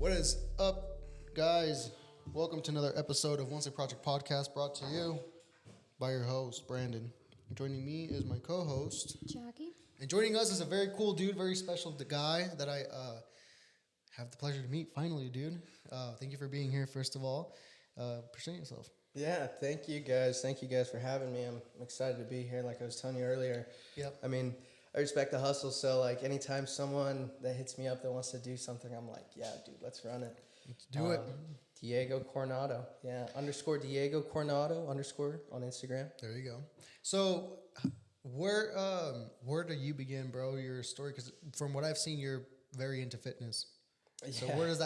What is up, guys? Welcome to another episode of Once a Project Podcast, brought to you by your host, Brandon. And joining me is my co-host, Jackie. and joining us is a very cool dude, very special guy that I have the pleasure to meet finally, dude. Thank you for being here, first of all. Present yourself. Yeah, thank you guys. Thank you guys for having me. I'm excited to be here. Like I was telling you earlier. Yep. I mean, I respect the hustle. So like anytime someone that hits me up that wants to do something, I'm like, yeah, dude, let's run it. Let's do it. Diego Coronado. Yeah. _ Diego Coronado _ on Instagram. There you go. So, where do you begin, bro? Your story, because from what I've seen, you're very into fitness. So Yeah. where does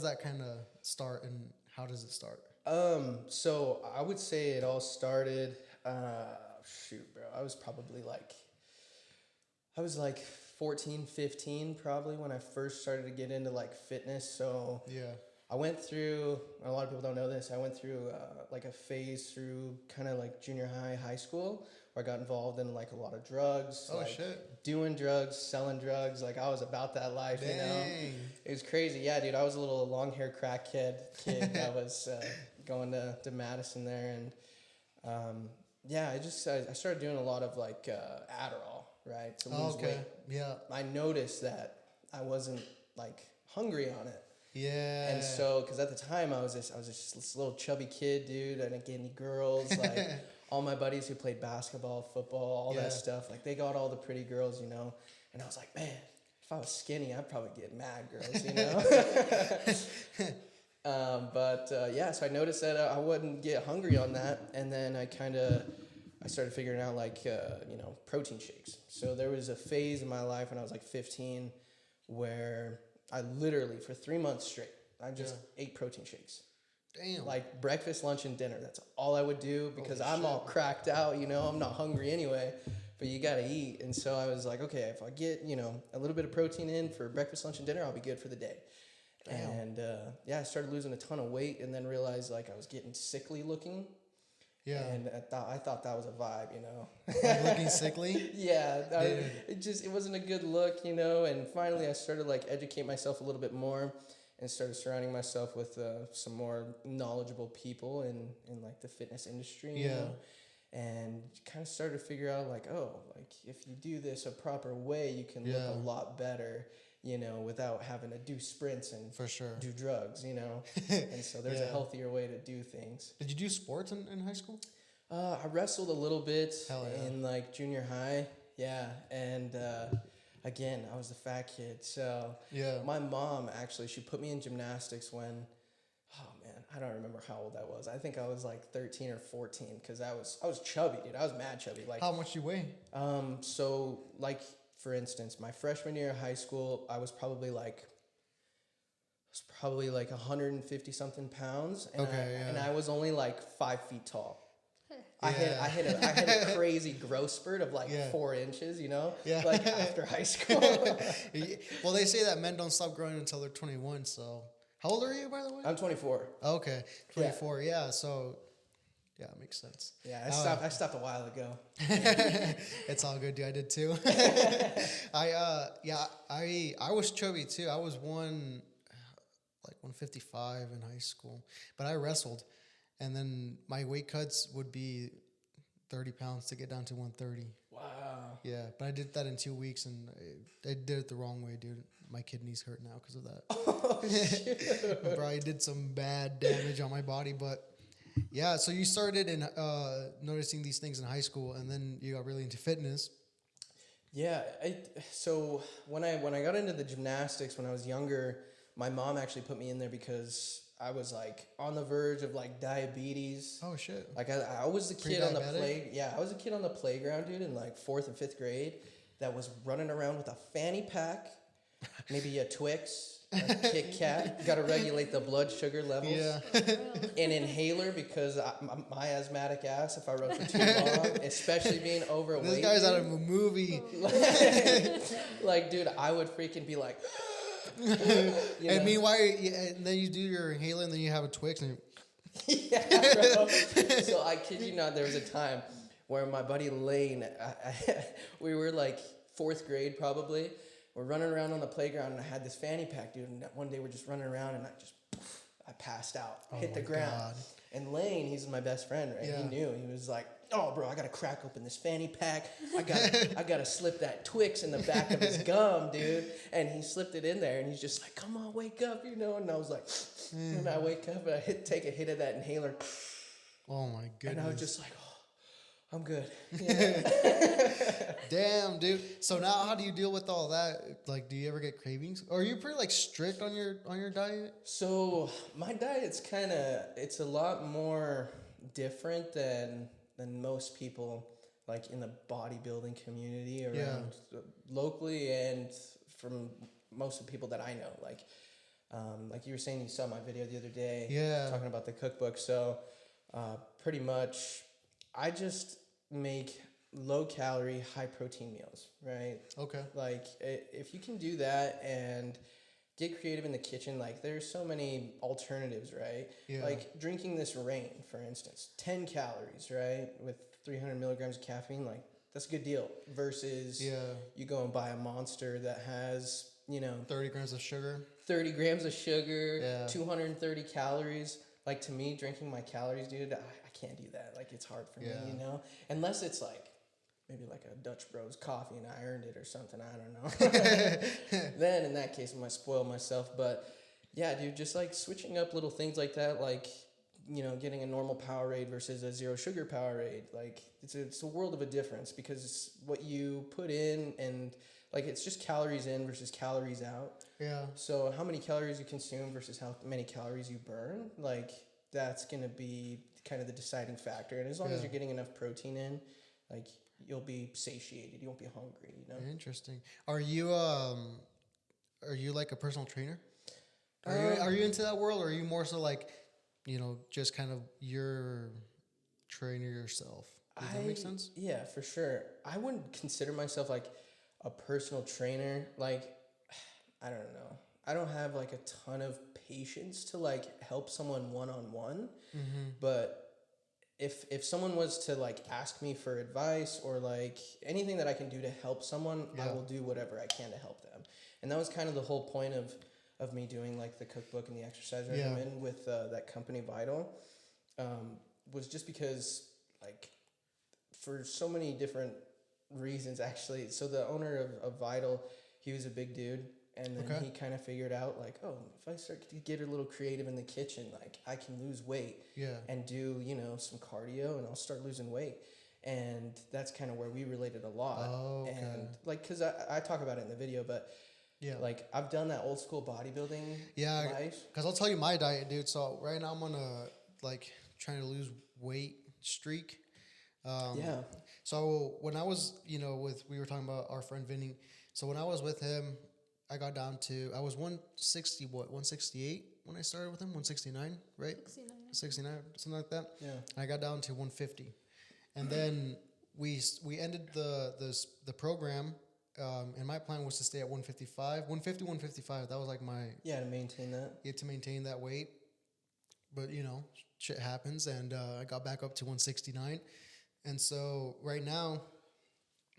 that kind of start, and how does it start? So I would say it all started, bro. I was like 14, 15 probably when I first started to get into like fitness. So Yeah. I went through, a lot of people don't know this, I went through like a phase through kind of like junior high school where I got involved in like a lot of drugs. Oh, like shit. Doing drugs, selling drugs. Like I was about that life, Dang. you know? It was crazy. Yeah, dude, I was a little long hair crack kid that was going to Madison there. And yeah, I started doing a lot of like Adderall, right? To lose weight. Yeah. I noticed that I wasn't like hungry on it. Yeah. And so, because at the time I was just this little chubby kid, dude. I didn't get any girls. Like all my buddies who played basketball, football, all that stuff, like they got all the pretty girls, you know. And I was like, man, if I was skinny, I'd probably get mad girls, you know. Yeah, so I noticed that I wouldn't get hungry on that, and then I started figuring out like protein shakes. So there was a phase in my life when I was like 15 where I literally, for 3 months straight, I just ate protein shakes. Damn. Like breakfast, lunch, and dinner. That's all I would do because Holy I'm shit. all cracked out, you know. I'm not hungry anyway, but you got to eat. And so I was like, okay, if I get, a little bit of protein in for breakfast, lunch, and dinner, I'll be good for the day. Damn. And I started losing a ton of weight and then realized like I was getting sickly looking. Yeah. And I thought that was a vibe, you know. Like looking sickly? Yeah, it wasn't a good look, you know. And finally, I started like educate myself a little bit more, and started surrounding myself with some more knowledgeable people in like the fitness industry. You know? And kind of started to figure out like, oh, like if you do this a proper way, you can look a lot better, you know, without having to do sprints and For sure. do drugs, you know. And so there's a healthier way to do things. Did you do sports in high school? I wrestled a little bit in like junior high. Yeah. And again, I was the fat kid. So my mom actually, she put me in gymnastics when, oh man, I don't remember how old I was. I think I was like 13 or 14 because I was chubby, dude. I was mad chubby. Like How much you weigh? So like, for instance, my freshman year of high school, I was probably like 150 something pounds, and I was only like 5 feet tall. I had a crazy growth spurt of like 4 inches, you know, like after high school. Well, they say that men don't stop growing until they're 21. So, how old are you, by the way? I'm 24. Okay, 24. Yeah. So, yeah, it makes sense. Yeah, I stopped a while ago. It's all good, dude. I did too. I was chubby too. I was 155 in high school, but I wrestled, and then my weight cuts would be 30 pounds to get down to 130. Wow. Yeah, but I did that in 2 weeks, and I did it the wrong way, dude. My kidneys hurt now because of that. Oh, shit. Bro, I did some bad damage on my body, but yeah. So you started in noticing these things in high school, and then you got really into fitness. Yeah. So when I got into the gymnastics when I was younger, my mom actually put me in there because I was like on the verge of like diabetes. Oh shit! Like I was the kid on the I was a kid on the playground, dude, in like 4th and 5th grade, that was running around with a fanny pack, maybe a Twix, a Kit Kat. Got to regulate the blood sugar levels. Yeah. An inhaler because my asthmatic ass, if I run for too long, especially being overweight. This guy's out of a movie. Like, dude, I would freaking be like. And meanwhile, and then you do your inhaler, and then you have a Twix, and yeah, bro. So I kid you not, there was a time where my buddy Lane, we were like 4th grade probably, we're running around on the playground, and I had this fanny pack, dude. And one day we're just running around, and I passed out, hit the ground. God. And Lane, he's my best friend, right? Yeah. He knew. He was like, "Oh, bro, I gotta crack open this fanny pack. I gotta slip that Twix in the back of his gum, dude." And he slipped it in there, and he's just like, "Come on, wake up, you know." And I was like, and I wake up, and I take a hit of that inhaler. Oh my goodness! And I was just like, "Oh, I'm good." Yeah. Damn, dude. So now, how do you deal with all that? Like, do you ever get cravings? Or are you pretty like strict on your diet? So my diet's it's a lot more different than most people, like in the bodybuilding community around locally, and from most of the people that I know. Like you were saying, you saw my video the other day, talking about the cookbook. So pretty much, I just make low calorie, high protein meals, right? Okay. Like if you can do that and get creative in the kitchen, like there's so many alternatives, right? Yeah. Like drinking this rain, for instance, 10 calories, right? With 300 milligrams of caffeine, like that's a good deal versus you go and buy a Monster that has, 30 grams of sugar, 230 calories. Like to me, drinking my calories, dude, I can't do that. Like it's hard for me, unless it's like, maybe like a Dutch Bros coffee and I earned it or something. I don't know. Then in that case, I might spoil myself. But yeah, dude, just like switching up little things like that, like, getting a normal Powerade versus a zero sugar Powerade. Like it's a world of a difference because it's what you put in and like it's just calories in versus calories out. Yeah. So how many calories you consume versus how many calories you burn, like that's going to be kind of the deciding factor. And as long as you're getting enough protein in, like you'll be satiated. You won't be hungry, Interesting. Are you like a personal trainer? Are you into that world, or are you more so like, just kind of your trainer yourself? Does that make sense? Yeah, for sure. I wouldn't consider myself like a personal trainer. Like, I don't know. I don't have like a ton of patience to like help someone one-on-one, but if someone was to like ask me for advice or like anything that I can do to help someone, I will do whatever I can to help them. And that was kind of the whole point of me doing like the cookbook and the exercise regimen with that company Vital, was just because like for so many different reasons actually. So the owner of Vital, he was a big dude. And then he kind of figured out like, oh, if I start to get a little creative in the kitchen, like I can lose weight and do, some cardio and I'll start losing weight. And that's kind of where we related a lot. Oh, okay. And like, cause I talk about it in the video, but like I've done that old school bodybuilding life. Cause I'll tell you my diet, dude. So right now I'm on a like trying to lose weight streak. So when I was, we were talking about our friend Vinny. So when I was with him, I got down to, I was 168 when I started with him, 169, right? 69, something like that. Yeah. And I got down to 150. And then we ended the program, and my plan was to stay at 155, 155. That was like my... Yeah, to maintain that. Yeah, to maintain that weight. But, shit happens, and I got back up to 169. And so right now...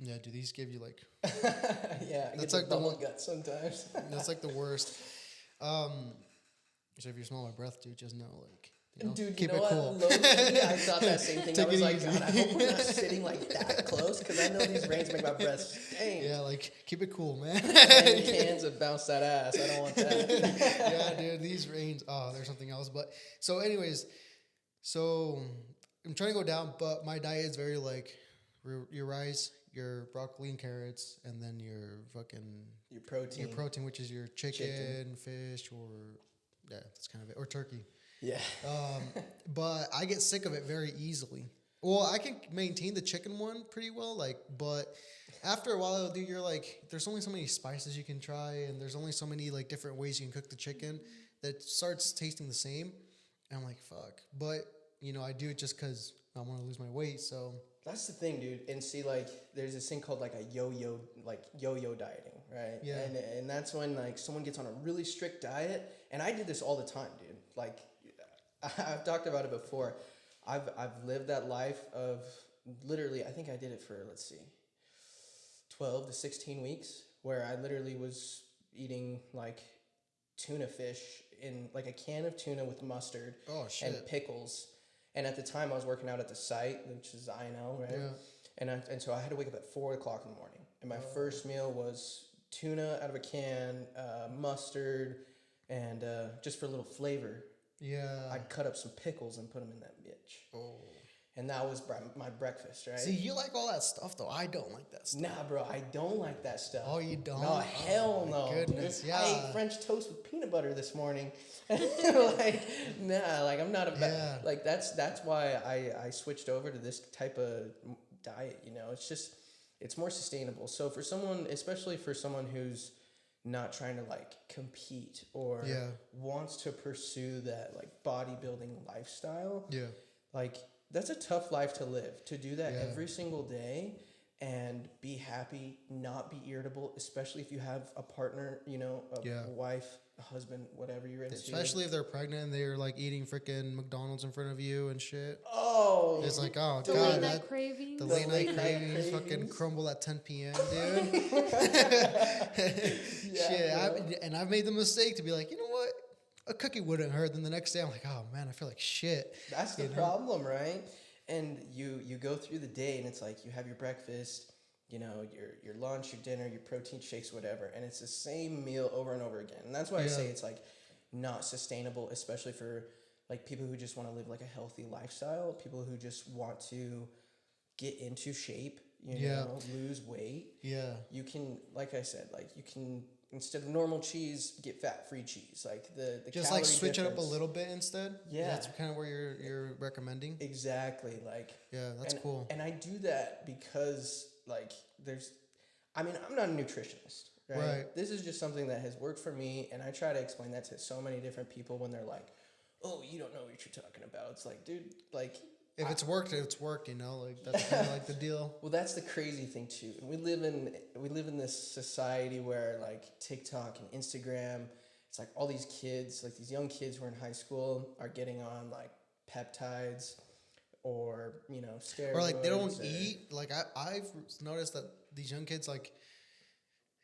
Yeah, do these give you like... yeah, that's like the one gut sometimes. That's like the worst. So if you smell my breath, dude, just know like, dude, keep it cool. I thought that same thing. I was like, God, I hope we're not sitting like that close because I know these rains make my breath stink. Yeah, like keep it cool, man. 10 cans of bounce that ass. I don't want that. Yeah, dude, these rains. Oh, there's something else. But so, anyways, I'm trying to go down, but my diet is very like your rice, your broccoli and carrots, and then your protein, which is your chicken, fish, or that's kind of it, or turkey. Yeah. But I get sick of it very easily. Well, I can maintain the chicken one pretty well, but after a while, dude, you're like, there's only so many spices you can try, and there's only so many like different ways you can cook the chicken that starts tasting the same. And I'm like, fuck. But I do it just because I want to lose my weight, so. That's the thing, dude. And see, like, there's this thing called like a yo-yo dieting, right? Yeah. And that's when like someone gets on a really strict diet, and I did this all the time, dude. Like, I've talked about it before. I've lived that life of literally, I think I did it for 12 to 16 weeks where I literally was eating like tuna fish in like a can of tuna with mustard and pickles. And at the time I was working out at the site, which is INL, right? Yeah. And so I had to wake up at 4 o'clock in the morning. And my first meal was tuna out of a can, mustard, and just for a little flavor. Yeah. I'd cut up some pickles and put them in that bitch. Oh. And that was my breakfast, right? See, you like all that stuff, though. I don't like that stuff. Nah, bro, I don't like that stuff. Oh, you don't? No, hell no. Goodness, yeah. I ate French toast with peanut butter this morning. Like, nah, like I'm not a bad. Like that's why I switched over to this type of diet. You know, it's more sustainable. So for someone, especially for someone who's not trying to like compete or wants to pursue that like bodybuilding lifestyle. Yeah, like. That's a tough life to live, to do that every single day and be happy, not be irritable, especially if you have a partner, you know, a wife, a husband, whatever you're into. Especially if they're pregnant and they're like eating freaking McDonald's in front of you and shit. Oh. It's like, oh, the God. Late night cravings. The late night cravings fucking crumble at 10 p.m., dude. Shit. I've made the mistake to be like, you know what? A cookie wouldn't hurt. Then the next day I'm like, oh man, I feel like shit. That's the problem, right? And you go through the day and it's like you have your breakfast, you know, your lunch, your dinner, your protein shakes, whatever, and it's the same meal over and over again. And that's why I say it's like not sustainable, especially for like people who just want to live like a healthy lifestyle, people who just want to get into shape, you know, lose weight. Yeah. You can, like I said, like you can, instead of normal cheese, get fat-free cheese. Like the just like switch it up a little bit instead. Yeah, that's kind of where you're recommending. Exactly. Like that's cool. And I do that because like I'm not a nutritionist, right? This is just something that has worked for me, and I try to explain that to so many different people when they're like, "Oh, you don't know what you're talking about." It's like, dude, like. If it's worked, it's worked, you know, like that's kind of like the deal. Well, that's the crazy thing too. We live in this society where like TikTok and Instagram, it's like all these kids, like these young kids who are in high school are getting on like peptides or, you know, steroids. Or like they don't eat. Like I've noticed that these young kids, like,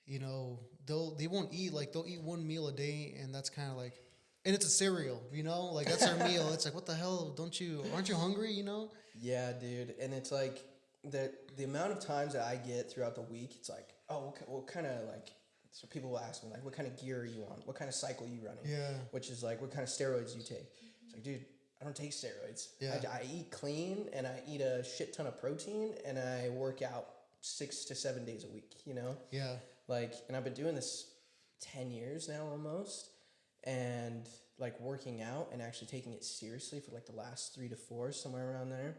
you know, they won't eat. Like they'll eat one meal a day, and that's kind of like. And it's a cereal, you know? Like, that's our meal. It's like, what the hell? Aren't you hungry, you know? Yeah, dude. And it's like, the amount of times that I get throughout the week, it's like, oh, what kind of, like, so people will ask me, like, what kind of gear are you on? What kind of cycle are you running? Yeah. Which is like, what kind of steroids do you take? It's like, dude, I don't take steroids. Yeah. I eat clean, and I eat a shit ton of protein, and I work out 6 to 7 days a week, you know? Yeah. Like, and I've been doing this 10 years now almost. And like working out and actually taking it seriously for like the last 3 to 4, somewhere around there.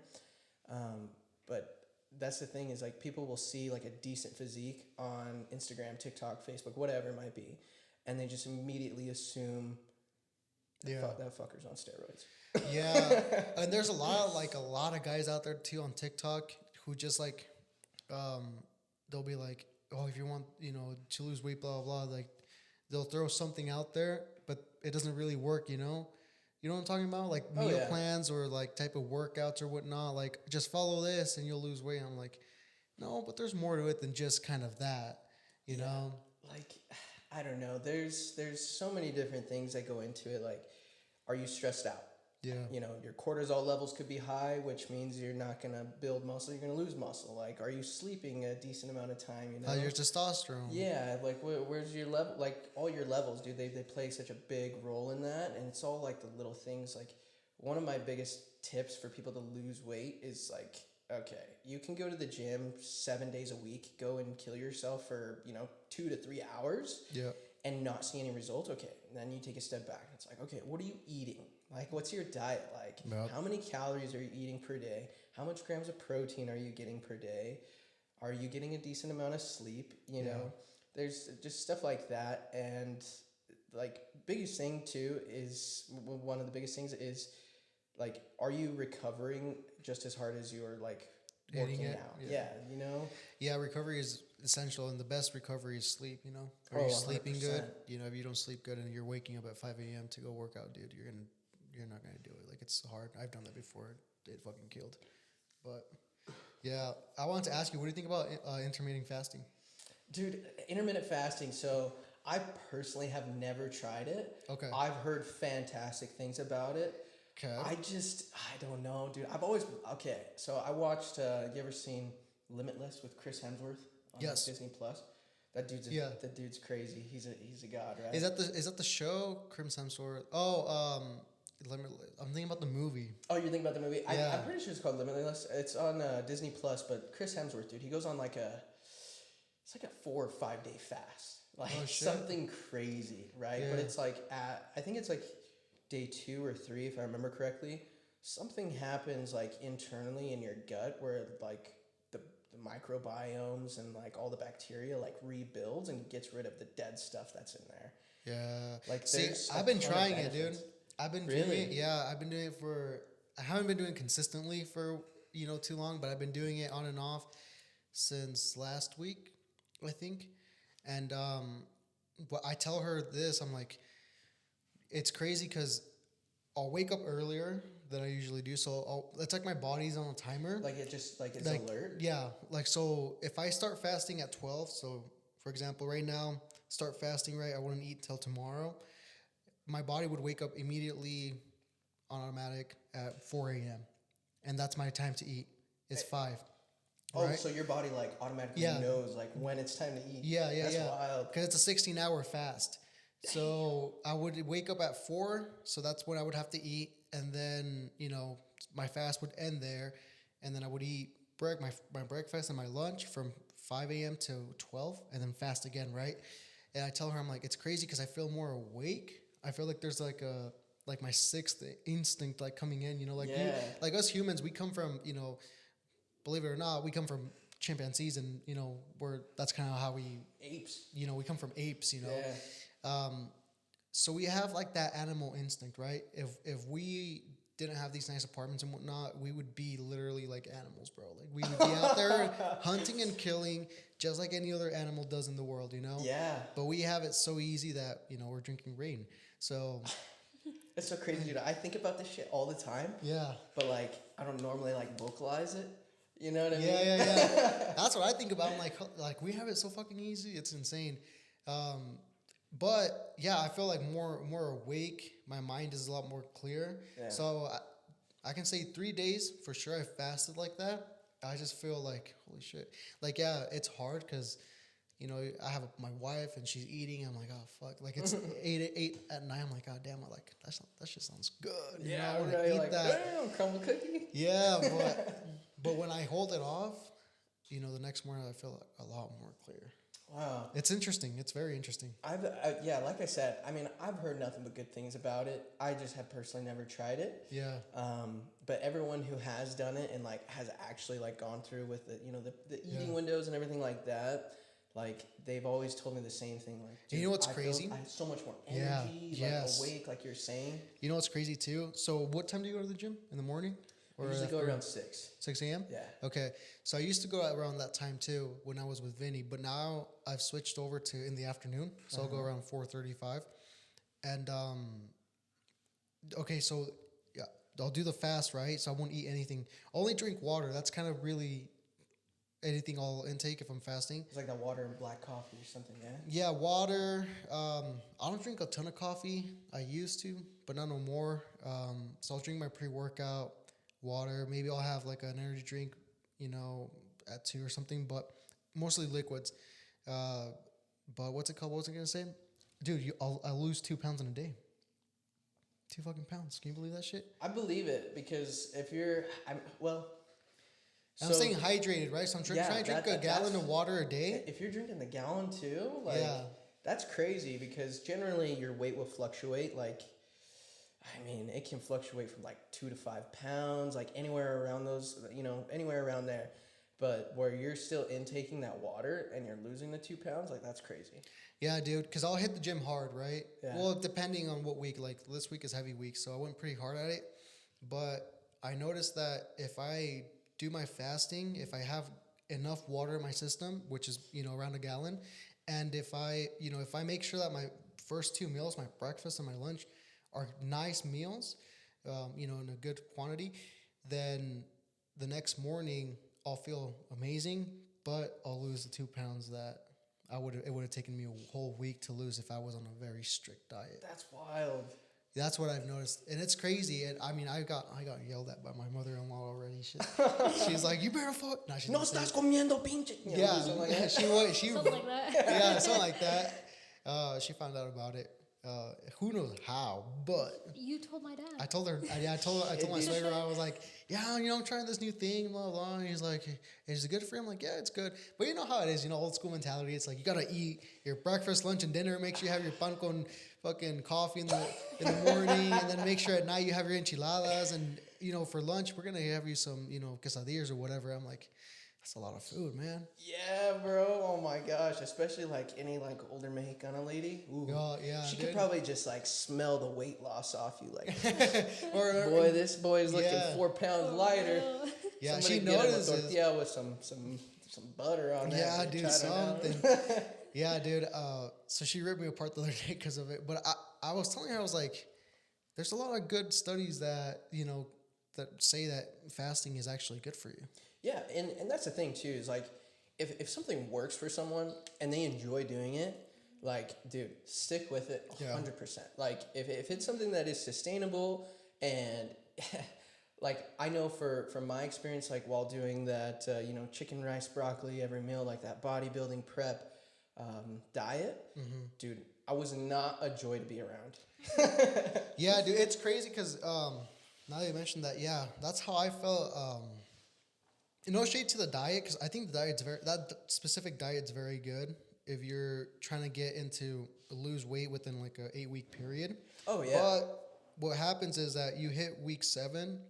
But that's the thing is like people will see like a decent physique on Instagram, TikTok, Facebook, whatever it might be. And they just immediately assume that fucker's on steroids. Yeah. And there's a lot of guys out there too on TikTok who just like, they'll be like, oh, if you want, you know, to lose weight, blah, blah, blah, like they'll throw something out there, but it doesn't really work, you know? You know what I'm talking about? Like meal plans or like type of workouts or whatnot. Like just follow this and you'll lose weight. I'm like, no, but there's more to it than just kind of that, you know? Like, I don't know. There's so many different things that go into it. Like, are you stressed out? Yeah. You know, your cortisol levels could be high, which means you're not going to build muscle. You're going to lose muscle. Like, are you sleeping a decent amount of time? You know, your testosterone. Yeah. Like, where's your level? Like, all your levels, dude, they play such a big role in that. And it's all like the little things. Like, one of my biggest tips for people to lose weight is like, okay, you can go to the gym 7 days a week, go and kill yourself for, 2 to 3 hours. Yeah. And not see any results. Okay. And then you take a step back. It's like, okay, what are you eating? Like, what's your diet like? Yep. How many calories are you eating per day? How much grams of protein are you getting per day? Are you getting a decent amount of sleep? You know, there's just stuff like that. And like biggest thing too is one of the biggest things is like, are you recovering just as hard as you're like working out? Yeah. You know? Yeah. Recovery is essential, and the best recovery is sleep, you know? Are you sleeping 100%. Good? You know, if you don't sleep good and you're waking up at 5 a.m. to go work out, dude, you're not going to do it. Like, it's hard. I've done that before. It fucking killed. But, yeah. I wanted to ask you, what do you think about intermittent fasting? Dude, intermittent fasting. So I personally have never tried it. Okay. I've heard fantastic things about it. Okay. I don't know, dude. I've always, okay. So I watched, you ever seen Limitless with Chris Hemsworth on Yes. Disney Plus? That dude's crazy. He's a god, right? Is that the show? Crim Hemsworth. Oh, Limitless. I'm thinking about the movie. Oh, you're thinking about the movie? Yeah. I'm pretty sure it's called Limitless. It's on Disney Plus, but Chris Hemsworth, dude, he goes on it's like a 4 or 5 day fast. Like something crazy, right? Yeah. But it's like I think it's like day 2 or 3, if I remember correctly. Something happens like internally in your gut where like the microbiomes and like all the bacteria like rebuilds and gets rid of the dead stuff that's in there. Yeah. Like see, I've been trying it, dude. I've been doing it. Yeah, I've been doing it I haven't been doing it consistently for, too long, but I've been doing it on and off since last week, I think. And but I tell her this, I'm like, it's crazy because I'll wake up earlier than I usually do. So it's like my body's on a timer. Like it just like it's alert. Yeah. Like, so if I start fasting at 12, so for example, right now, start fasting, right? I wouldn't eat till tomorrow. My body would wake up immediately on automatic at 4 a.m. And that's my time to eat. It's 5. Oh, right? So your body like automatically knows like when it's time to eat. Yeah, That's wild. Because it's a 16-hour fast. Damn. So I would wake up at 4, so that's when I would have to eat, and then my fast would end there, and then I would eat my breakfast and my lunch from 5 a.m. to 12, and then fast again, right? And I tell her, I'm like, it's crazy because I feel more awake. I feel like there's like my sixth instinct like coming in, like us humans, we come from believe it or not, we come from chimpanzees, and that's kind of how we apes. We come from apes. Yeah. So we have like that animal instinct, right? If we didn't have these nice apartments and whatnot, we would be literally like animals, bro. Like we would be out there hunting and killing just like any other animal does in the world, Yeah. But we have it so easy that we're drinking rain. So it's so crazy, dude. I think about this shit all the time. Yeah. But like I don't normally like vocalize it. You know what I mean? Yeah. That's what I think about. I'm like we have it so fucking easy. It's insane. But yeah, I feel like more awake. My mind is a lot more clear. Yeah. So I can say 3 days for sure I fasted like that. I just feel like, holy shit. Like, yeah, it's hard because, I have my wife and she's eating. I'm like, oh, fuck. Like, it's 8 at night. I'm like, oh, damn. I'm like, that shit sounds good. Yeah, I want to eat like, that. Damn, crumble cookie. Yeah, but when I hold it off, the next morning I feel a lot more clear. Wow. It's interesting. It's very interesting. Like I said, I mean, I've heard nothing but good things about it. I just have personally never tried it. Yeah. But everyone who has done it and like has actually like gone through with it, the eating windows and everything like that, like they've always told me the same thing. Like, dude, you know what's crazy? I have so much more energy, awake, like you're saying. You know what's crazy too? So what time do you go to the gym? In the morning? I usually go around 6. 6 a.m.? Yeah. Okay. So I used to go around that time too when I was with Vinny, but now I've switched over to in the afternoon. So I'll go around 4:35. And okay, so yeah, I'll do the fast, right? So I won't eat anything. I'll only drink water. That's kind of really anything I'll intake if I'm fasting. It's like that water and black coffee or something, yeah? Yeah, water. I don't drink a ton of coffee. I used to, but not no more. So I'll drink my pre-workout, water. Maybe I'll have like an energy drink, at 2 or something, but mostly liquids. But what's it called? What was I going to say? Dude, I'll lose 2 pounds in a day. 2 fucking pounds. Can you believe that shit? I believe it because if I'm staying hydrated, right? So I'm trying to drink a gallon of water a day. If you're drinking the gallon too, that's crazy because generally your weight will fluctuate. Like, I mean, it can fluctuate from like 2 to 5 pounds, like anywhere around those, anywhere around there. But where you're still intaking that water and you're losing the 2 pounds, like that's crazy. Yeah, dude, because I'll hit the gym hard, right? Yeah. Well, depending on what week. Like this week is heavy week, so I went pretty hard at it. But I noticed that if I do my fasting, if I have enough water in my system, which is around a gallon, and if I make sure that my first 2 meals, my breakfast and my lunch, are nice meals, in a good quantity, then the next morning I'll feel amazing, but I'll lose the 2 pounds that it would have taken me a whole week to lose if I was on a very strict diet. That's wild. That's what I've noticed, and it's crazy. And I mean, I got yelled at by my mother-in-law already. She's like, "You better fuck." No estás comiendo pinche. Yeah, like that. she Something like that. Yeah, something like that. She found out about it. Who knows how? But You told my dad. I told her. I told my suegro. I was like, "Yeah, I'm trying this new thing, blah blah." And he's like, "Is it good for you?" I'm like, "Yeah, it's good." But you know how it is. Old school mentality. It's like you gotta eat your breakfast, lunch, and dinner. Make sure you have your pan con fucking coffee in the morning, and then make sure at night you have your enchiladas. And for lunch we're gonna have you some quesadillas or whatever. I'm like, that's a lot of food, man. Yeah, bro. Oh my gosh. Especially like any like older Mexicana lady. Ooh. Oh, yeah, She dude. could probably just like smell the weight loss off you. Like, boy, this boy is looking 4 pounds lighter. Yeah, Somebody she get him a notices. tortilla with some butter on it. Yeah, dude, something. Yeah, dude. So she ripped me apart the other day because of it. But I was telling her, I was like, there's a lot of good studies that that say that fasting is actually good for you. Yeah, and that's the thing too, is like if something works for someone and they enjoy doing it, like, dude, stick with it 100%. Like if it's something that is sustainable and like I know from my experience, like while doing that chicken, rice, broccoli every meal, like that bodybuilding prep diet, dude, I was not a joy to be around. Yeah, dude, it's crazy because now that you mentioned that, yeah, that's how I felt. No shade to the diet, because I think that specific diet's very good if you're trying to get lose weight within like a 8-week period. Oh yeah. But what happens is that you hit week 7,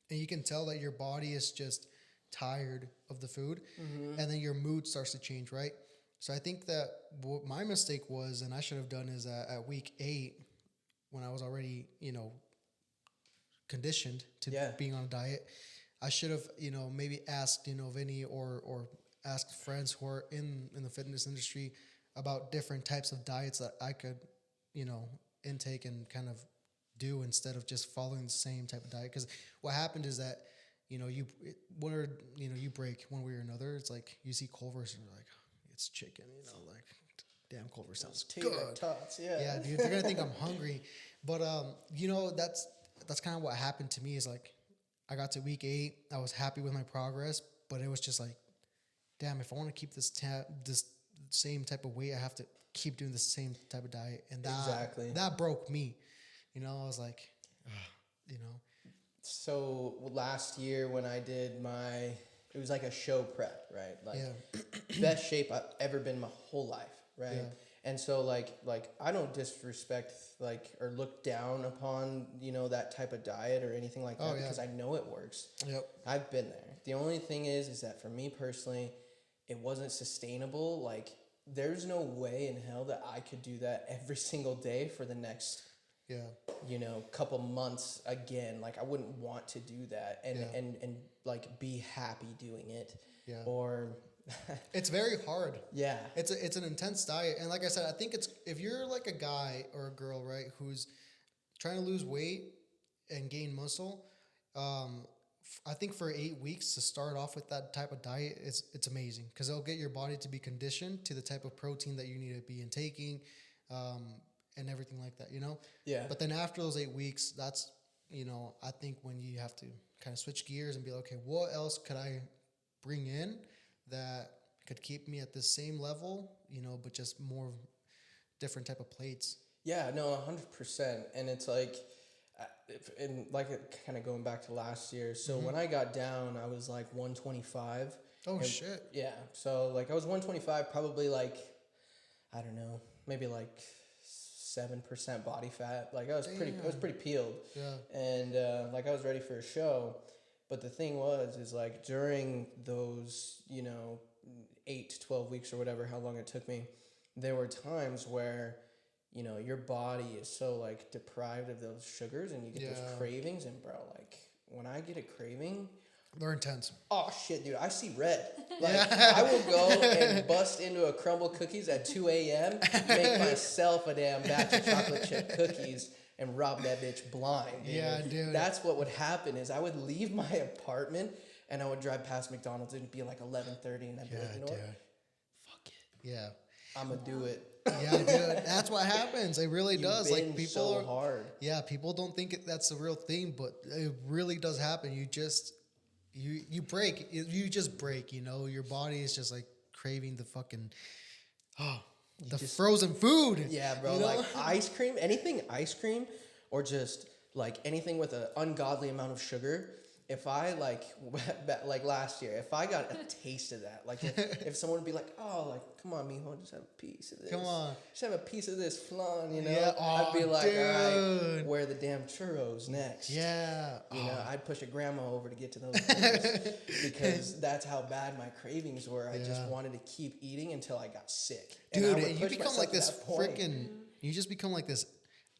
and you can tell that your body is just tired of the food, and then your mood starts to change, right? So I think that what my mistake was, and I should have done, is at week 8, when I was already conditioned to being on a diet, I should have, maybe asked, Vinny or asked friends who are in the fitness industry about different types of diets that I could, intake and kind of do instead of just following the same type of diet. Because what happened is that, you break one way or another. It's like you see Culver's and you're like, it's chicken, like, damn, Culver sounds good. Tots, Yeah, dude, they're gonna think I'm hungry. But that's kind of what happened to me. Is like, I got to week 8, I was happy with my progress, but it was just like, damn, if I want to keep this same type of weight, I have to keep doing the same type of diet, and that broke me. I was like, So last year when I did it was like a show prep, right? Like best shape I've ever been my whole life, right? Yeah. And so like I don't disrespect or look down upon, that type of diet or anything like that, because I know it works. Yep. I've been there. The only thing is that for me personally, it wasn't sustainable. Like there's no way in hell that I could do that every single day for the next couple months again. Like I wouldn't want to do that and like be happy doing it. Yeah. Or it's very hard. Yeah. It's an intense diet. And like I said, I think if you're like a guy or a girl, right, who's trying to lose weight and gain muscle, I think for 8 weeks to start off with that type of diet, it's amazing, because it'll get your body to be conditioned to the type of protein that you need to be intaking, and everything like that, Yeah. But then after those 8 weeks, that's, I think when you have to kind of switch gears and be like, okay, what else could I bring in that could keep me at the same level, but just more different type of plates. Yeah, no, 100%. And it's like, and like kind of going back to last year. So when I got down, I was like 125. Oh, shit. Yeah. So like I was 125, probably like, I don't know, maybe like 7% body fat. Like I was pretty peeled. Yeah. And like I was ready for a show. But the thing is like during those, 8 to 12 weeks or whatever, how long it took me, there were times where, your body is so like deprived of those sugars and you get those cravings. And bro, like when I get a craving, they're intense. Oh shit, dude, I see red. Like I will go and bust into a Crumble Cookies at 2 a.m., make myself a damn batch of chocolate chip cookies, and rob that bitch blind. Dude. Yeah, dude. That's what would happen is I would leave my apartment and I would drive past McDonald's and it'd be like 11:30 and I'd be like, you know what? Fuck it. Yeah. I'm gonna do it. Yeah, dude. That's what happens. It really does. Like people so are hard. Yeah, people don't think that's a real thing, but it really does happen. You just you break. You just break. You know, your body is just like craving the fucking frozen food. Yeah, bro. You know? Like ice cream, anything ice cream, or just like anything with an ungodly amount of sugar. If I like last year, if I got a taste of that, like if someone would be like, "Oh, like come on, mijo, just have a piece of this. Come on, just have a piece of this flan," you know? Yeah. I'd be like, dude. "All right, where are the damn churros next?" Yeah. You know, I'd push a grandma over to get to those things because that's how bad my cravings were. I just wanted to keep eating until I got sick. Dude, and you become like this freaking. You just become like this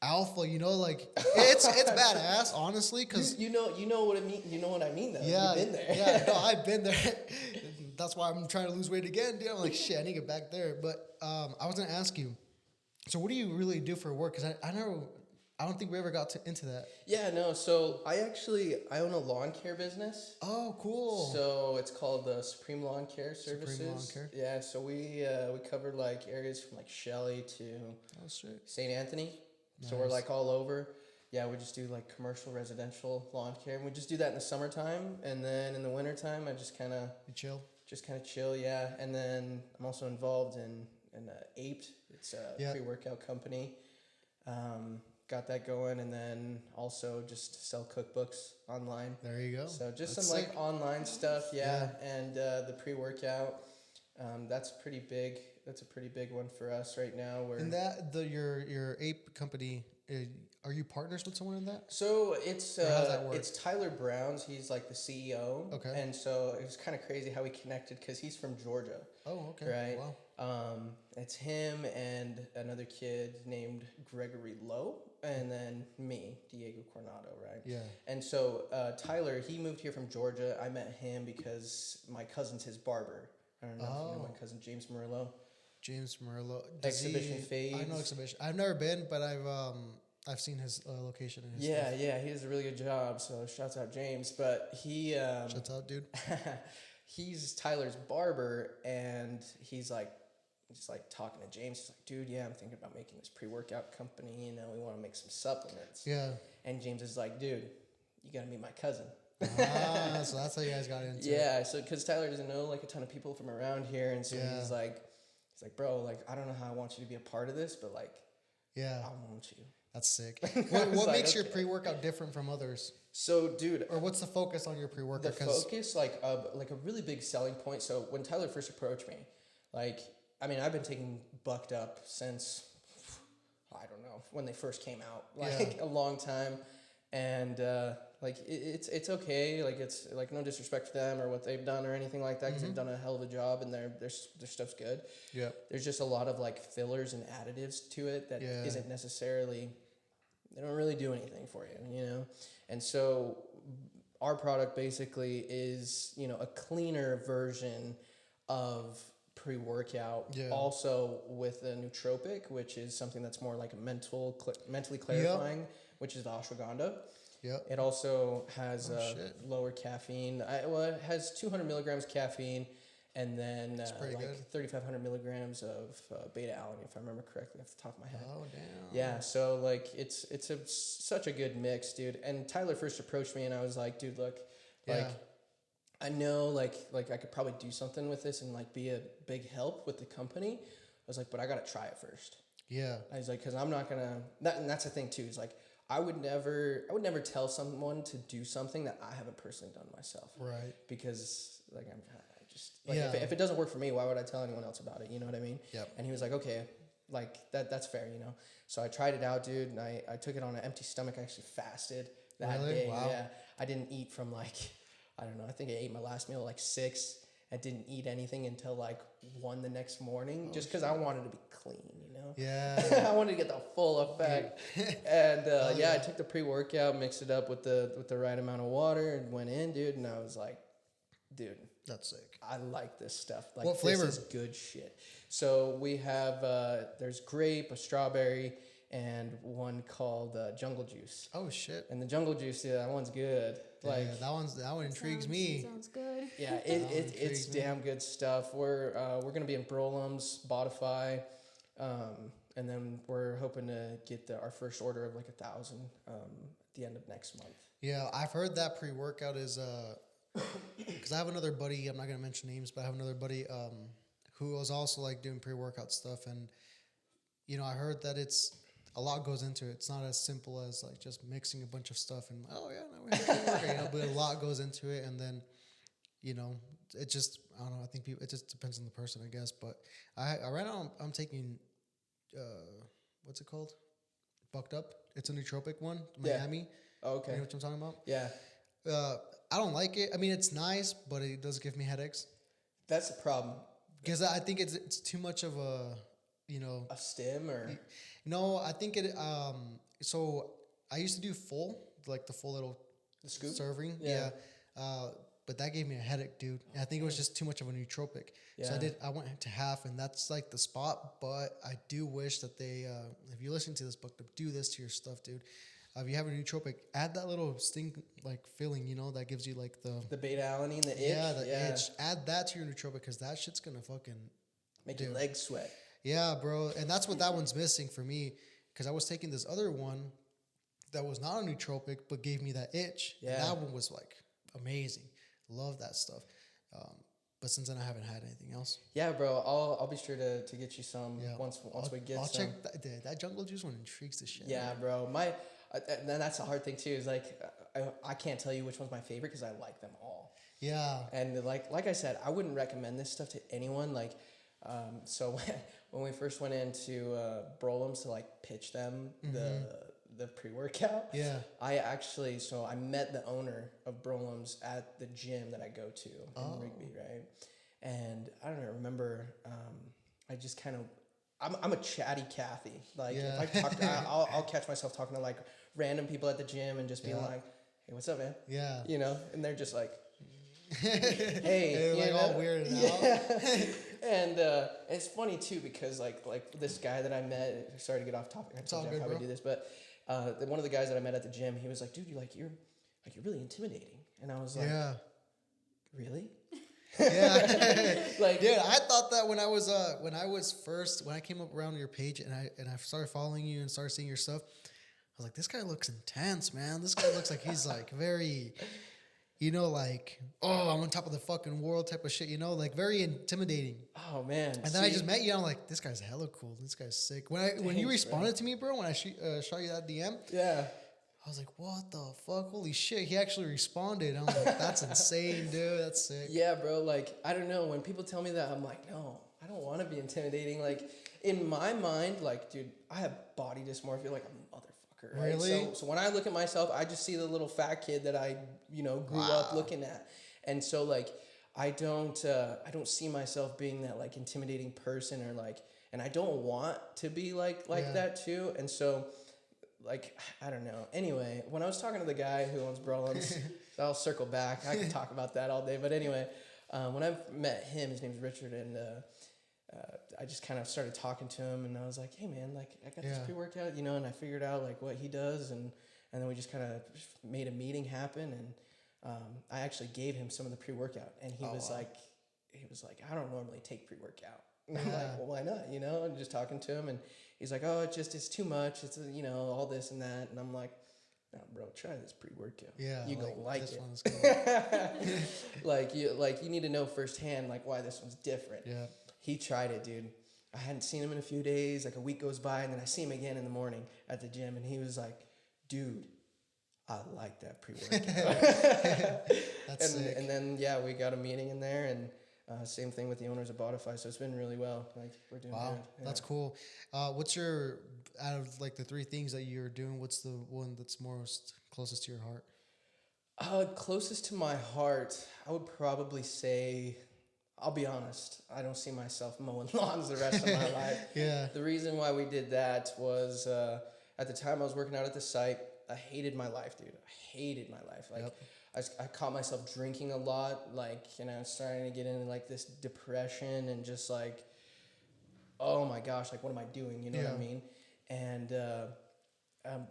alpha. You know, like it's badass, honestly, because you know what I mean. You know what I mean, though. Yeah, You've been there. Yeah, no, I've been there. That's why I'm trying to lose weight again, dude. I'm like, shit, I need to get back there. But I was gonna ask you. So, what do you really do for work? Because I don't think we ever got into that. Yeah, no. So I own a lawn care business. Oh, cool. So it's called the Supreme Lawn Care Services. Supreme Lawn Care. Yeah. So we cover like areas from like Shelley to St. Anthony. Nice. So we're like all over. Yeah, we just do like commercial, residential lawn care, and we just do that in the summertime, and then in the wintertime, I just kind of chill. Just kind of chill, yeah. And then I'm also involved in OAP. It's a pre-workout company. Got that going, and then also just sell cookbooks online. There you go. So just That's some sick. like online stuff, yeah. And the pre-workout, that's pretty big. That's a pretty big one for us right now. And your ape company, are you partners with someone in that? So it's how's that work? it's Tyler Brown's. He's like the CEO. Okay. And so it was kind of crazy how we connected because he's from Georgia. Oh, okay. Right. Wow. It's him and another kid named Gregory Lowe, and then me, Diego Coronado, right? Yeah. And so Tyler, he moved here from Georgia. I met him because my cousin's his barber. I don't know if you know my cousin James Murillo. James Murillo. Exhibition Fades. I know Exhibition. I've never been, but I've seen his location and his stuff. Yeah, he does a really good job. So shouts out James, but he shouts out, dude. He's Tyler's barber, and he's like just like talking to James. He's like, "Dude, yeah, I'm thinking about making this pre-workout company. You know, we want to make some supplements." Yeah. And James is like, "Dude, you got to meet my cousin." So that's how you guys got into it. Yeah, so because Tyler doesn't know like a ton of people from around here, and so he's like, "Bro, like I don't know how I want you to be a part of this, but like, I want you." That's sick. What makes your pre-workout different from others? So, dude, or what's the focus on your pre-workout? The focus, like a really big selling point. So when Tyler first approached me, like, I mean, I've been taking Bucked Up since, I don't know, when they first came out, like a long time. And like it's okay, like it's like no disrespect to them or what they've done or anything like that, because they've done a hell of a job and their stuff's good. Yeah, there's just a lot of like fillers and additives to it that isn't necessarily, they don't really do anything for you, you know. And so our product basically is, you know, a cleaner version of pre-workout, also with a nootropic, which is something that's more like a mentally clarifying, which is the ashwagandha. Yep. It also has lower caffeine. It has 200 milligrams caffeine, and then like 3,500 milligrams of beta-alanine, if I remember correctly off the top of my head. Oh, damn. Yeah, so like it's such a good mix, dude. And Tyler first approached me, and I was like, dude, look, like I know like I could probably do something with this and like be a big help with the company. I was like, but I got to try it first. Yeah. I was like, because I'm not going to, and that's the thing too, is like, I would never tell someone to do something that I haven't personally done myself. Right. Because like I just like if it doesn't work for me, why would I tell anyone else about it? You know what I mean? Yep. And he was like, okay, like that's fair, you know. So I tried it out, dude, and I took it on an empty stomach. I actually fasted that day. Wow. Yeah. I didn't eat from like, I don't know, I think I ate my last meal at like 6. I didn't eat anything until like 1 the next morning, just because I wanted to be clean, you know? Yeah. I wanted to get the full effect. And I took the pre-workout, mixed it up with the right amount of water, and went in, dude. And I was like, dude, that's sick. I like this stuff. Like, what flavor? This is good shit. So we have, there's grape, a strawberry, and one called Jungle Juice. Oh shit! And the Jungle Juice, that one's good. Like that one intrigues me. Sounds good. Yeah, it's damn good stuff. We're gonna be in Brolum's, Spotify, and then we're hoping to get our first order of like 1,000 at the end of next month. Yeah, I've heard that pre-workout is because I have another buddy. I'm not gonna mention names, but I have another buddy who was also like doing pre-workout stuff, and I heard that it's a lot goes into it. It's not as simple as like just mixing a bunch of stuff and now we have pre-workout, but a lot goes into it, and then it just I don't know. I think it just depends on the person, I guess. But I right now I'm taking what's it called? Bucked Up. It's a nootropic one, Miami. Yeah. Oh, okay. You know what I'm talking about? Yeah. I don't like it. I mean, it's nice, but it does give me headaches. That's the problem. Because I think it's too much of a stim or no. I think it. So I used to do the full little scoop serving. Yeah. But that gave me a headache, dude. And I think it was just too much of a nootropic. Yeah. So I went to half, and that's like the spot. But I do wish that they, if you listen to this book, do this to your stuff, dude. If you have a nootropic, add that little sting like feeling, that gives you like the beta alanine, the itch. Yeah, itch. Add that to your nootropic because that shit's gonna fucking make your legs sweat. Yeah, bro, and that's what that one's missing for me because I was taking this other one that was not a nootropic but gave me that itch. Yeah, and that one was like amazing. Love that stuff. But since then I haven't had anything else. Yeah, bro, I'll be sure to get you some once we get some. I'll check that jungle juice one intrigues the shit. Yeah, bro, and that's the hard thing too. Is like I can't tell you which one's my favorite because I like them all. Yeah. And like I said, I wouldn't recommend this stuff to anyone. Like, so when we first went into Brolum's to like pitch them the pre-workout. Yeah. I met the owner of Brolum's at the gym that I go to in Rigby, right? And I don't know, remember I just kind of I'm a chatty Kathy. Like if I talk, I'll catch myself talking to like random people at the gym and just being like, "Hey, what's up, man?" Yeah. And they're just like, "Hey," like all weirded out. And it's funny too because like this guy that I met. Sorry to get off topic. I told you how we do this, but one of the guys that I met at the gym, he was like, "Dude, you're really intimidating," and I was like, "Yeah, really." Yeah, like dude, I thought that when I came up around your page and I started following you and started seeing your stuff, I was like, this guy looks intense, man. This guy looks like he's like very, like I'm on top of the fucking world type of shit, like very intimidating. Oh man! And then I just met you, and I'm like, this guy's hella cool. This guy's sick. When you responded to me, bro, when I shot you that DM, yeah. I was like, what the fuck? Holy shit. He actually responded. I'm like, that's insane, dude. That's sick. Yeah, bro. Like, I don't know. When people tell me that, I'm like, no, I don't want to be intimidating. Like, in my mind, like, dude, I have body dysmorphia like a motherfucker. Right? Really? So when I look at myself, I just see the little fat kid that I, grew up looking at. And so, like, I don't see myself being that, like, intimidating person or, like, and I don't want to be like that, too. And so... like, I don't know. Anyway, when I was talking to the guy who owns Brolum's, so I'll circle back. I can talk about that all day. But anyway, when I met him, his name's Richard, and I just kind of started talking to him, and I was like, hey, man, like, I got this pre-workout, and I figured out, like, what he does, and then we just kind of made a meeting happen, and I actually gave him some of the pre-workout, and he was like, I don't normally take pre-workout. And I'm like, well, why not? And just talking to him, and he's like, oh, it's too much. It's, all this and that. And I'm like, no, bro, try this pre-workout. Yeah. You're going to like this it. One's cool. you need to know firsthand, like, why this one's different. Yeah. He tried it, dude. I hadn't seen him in a few days. Like, a week goes by, and then I see him again in the morning at the gym, and he was like, dude, I like that pre-workout. That's sick. And then, we got a meeting in there, and same thing with the owners of Spotify, so it's been really well. Like, we're doing good. Yeah. That's cool. What's your, out of like the three things that you're doing, what's the one that's most closest to your heart? Closest to my heart, I would probably say, I'll be honest, I don't see myself mowing lawns the rest of my life. Yeah. The reason why we did that was at the time I was working out at the site, I hated my life, dude. I hated my life. Like, I caught myself drinking a lot, like, starting to get into, like, this depression and just, like, oh, my gosh, like, what am I doing, you know what I mean? And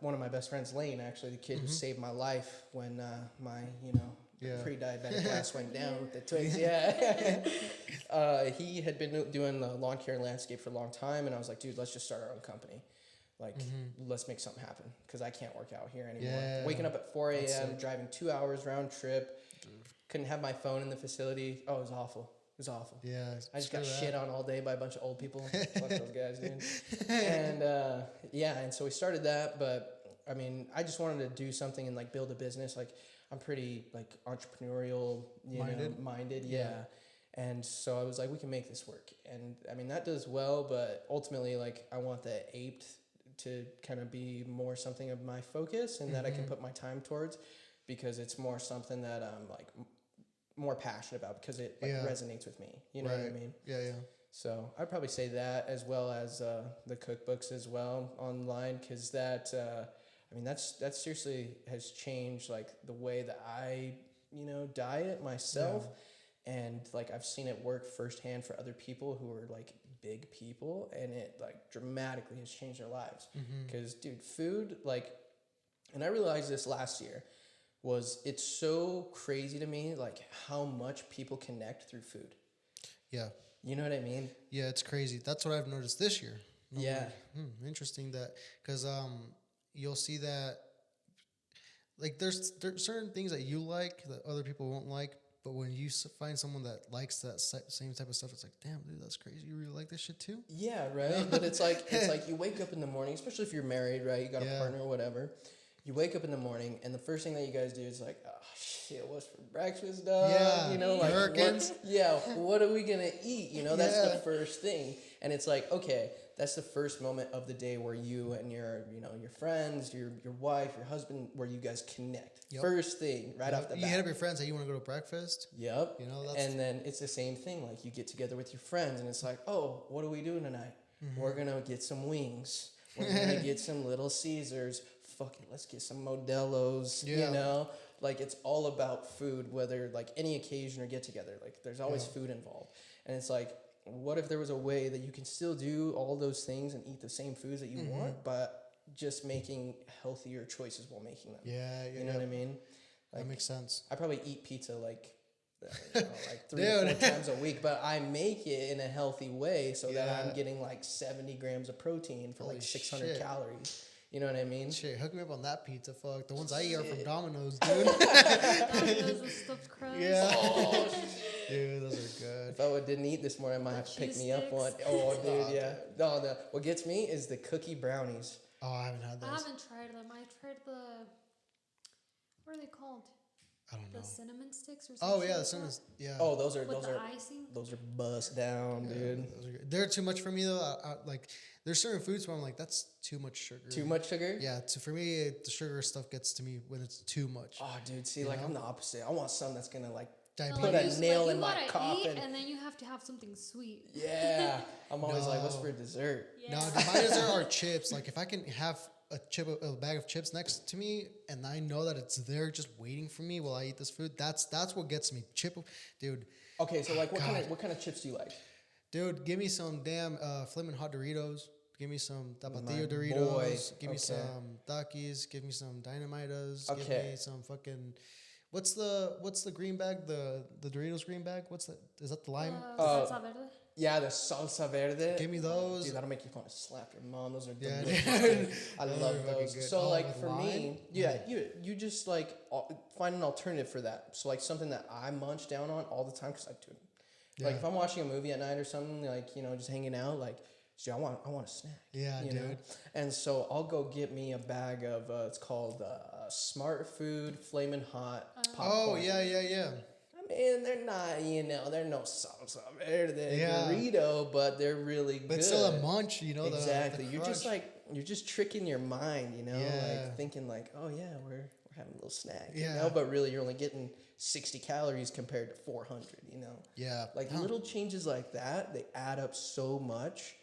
one of my best friends, Lane, actually, the kid who saved my life when pre-diabetic glass went down with the Twix. Yeah. He had been doing lawn care and landscape for a long time, and I was like, dude, let's just start our own company. Like, let's make something happen, because I can't work out here anymore. Yeah. Waking up at 4 a.m., driving 2 hours round trip, couldn't have my phone in the facility. Oh, it was awful. It was awful. Yeah. I just got shit on all day by a bunch of old people. Fuck those guys, dude. And and so we started that, but I mean, I just wanted to do something and like build a business. Like, I'm pretty like entrepreneurial, minded. Yeah. And so I was like, we can make this work. And I mean, that does well, but ultimately, like, I want the APE to kind of be more something of my focus and that I can put my time towards, because it's more something that I'm like more passionate about, because it like resonates with me. You know what I mean? Yeah, yeah. So I'd probably say that, as well as the cookbooks as well online, because that I mean, that seriously has changed like the way that I diet myself. And like, I've seen it work firsthand for other people who are like big people, and it like dramatically has changed their lives. Because dude, food, like, and I realized this last year, it's so crazy to me, like how much people connect through food. Yeah. You know what I mean? Yeah, it's crazy. That's what I've noticed this year. Yeah. Like, interesting that, because you'll see that like there's certain things that you like that other people won't like. But when you find someone that likes that same type of stuff, it's like, damn, dude, that's crazy. You really like this shit too? Yeah, right. But it's like you wake up in the morning, especially if you're married, right? You got a partner or whatever. You wake up in the morning, and the first thing that you guys do is like, oh shit, what's for breakfast, dog? Yeah, like Americans. What are we gonna eat? That's the first thing. And it's like, okay, that's the first moment of the day where you and your friends, your wife, your husband, where you guys connect. First thing, right off the bat. You hit up your friends, say you want to go to breakfast. Yep. And then it's the same thing. Like, you get together with your friends, and it's like, oh, what are we doing tonight? We're gonna get some wings. We're gonna get some Little Caesars. Fuck it, let's get some Modelo's. Like, it's all about food, whether like any occasion or get together. Like, there's always food involved, and it's like, what if there was a way that you can still do all those things and eat the same foods that you want, but just making healthier choices while making them? You know what I mean? Like, that makes sense. I probably eat pizza like 3 or 4 times a week, but I make it in a healthy way so that I'm getting like 70 grams of protein for like 600 calories. You know what I mean? Shit, hook me up on that pizza. Fuck, the ones I eat are from Domino's, dude. Domino's with stuffed crust. Yeah. Oh, dude, those are good. If I didn't eat this morning, I might have to pick me up one. Oh, dude, yeah. No. What gets me is the cookie brownies. Oh, I haven't had those. I haven't tried them. I tried what are they called? I don't know. The cinnamon sticks or something. Oh yeah, the cinnamon. Yeah. Oh, those are icing. Those are bust down, dude. Those are good. They're too much for me though. I like, there's certain foods where I'm like, that's too much sugar. Too much sugar? Yeah. For me, the sugar stuff gets to me when it's too much. Oh, dude. See, like, I'm the opposite. I want something that's gonna like diabetes. put a nail in my coffin. And then you have to have something sweet. Yeah. I'm always like, what's for dessert? Yeah. No, my dessert are chips. Like, if I can have a bag of chips next to me, and I know that it's there just waiting for me while I eat this food, that's what gets me. Dude. Okay, so like, what kind of chips do you like? Dude, give me some damn Flamin' Hot Doritos. Give me some Tapatio Doritos. Give me some Takis. Give me some Dynamitas. Give me some fucking. What's the green bag? The Doritos green bag? What's that? Is that the lime? Salsa verde. Yeah, the salsa verde. Give me those. Dude, that'll make you want to slap your mom. Those are delicious. I love those. So like for me, you just like find an alternative for that. So like something that I munch down on all the time, because I do. Like if I'm watching a movie at night or something, like just hanging out, like, dude, I want a snack. Yeah, you know? And so I'll go get me a bag of it's called Smart Food Flamin' Hot popcorn. Oh yeah. I mean, they're not, they're no salsa verde Dorito, but they're really good. But still a munch, Exactly. The you're just tricking your mind, like thinking like, oh yeah, we're having a little snack, but really you're only getting 60 calories compared to 400, Yeah. Like little changes like that, they add up so much.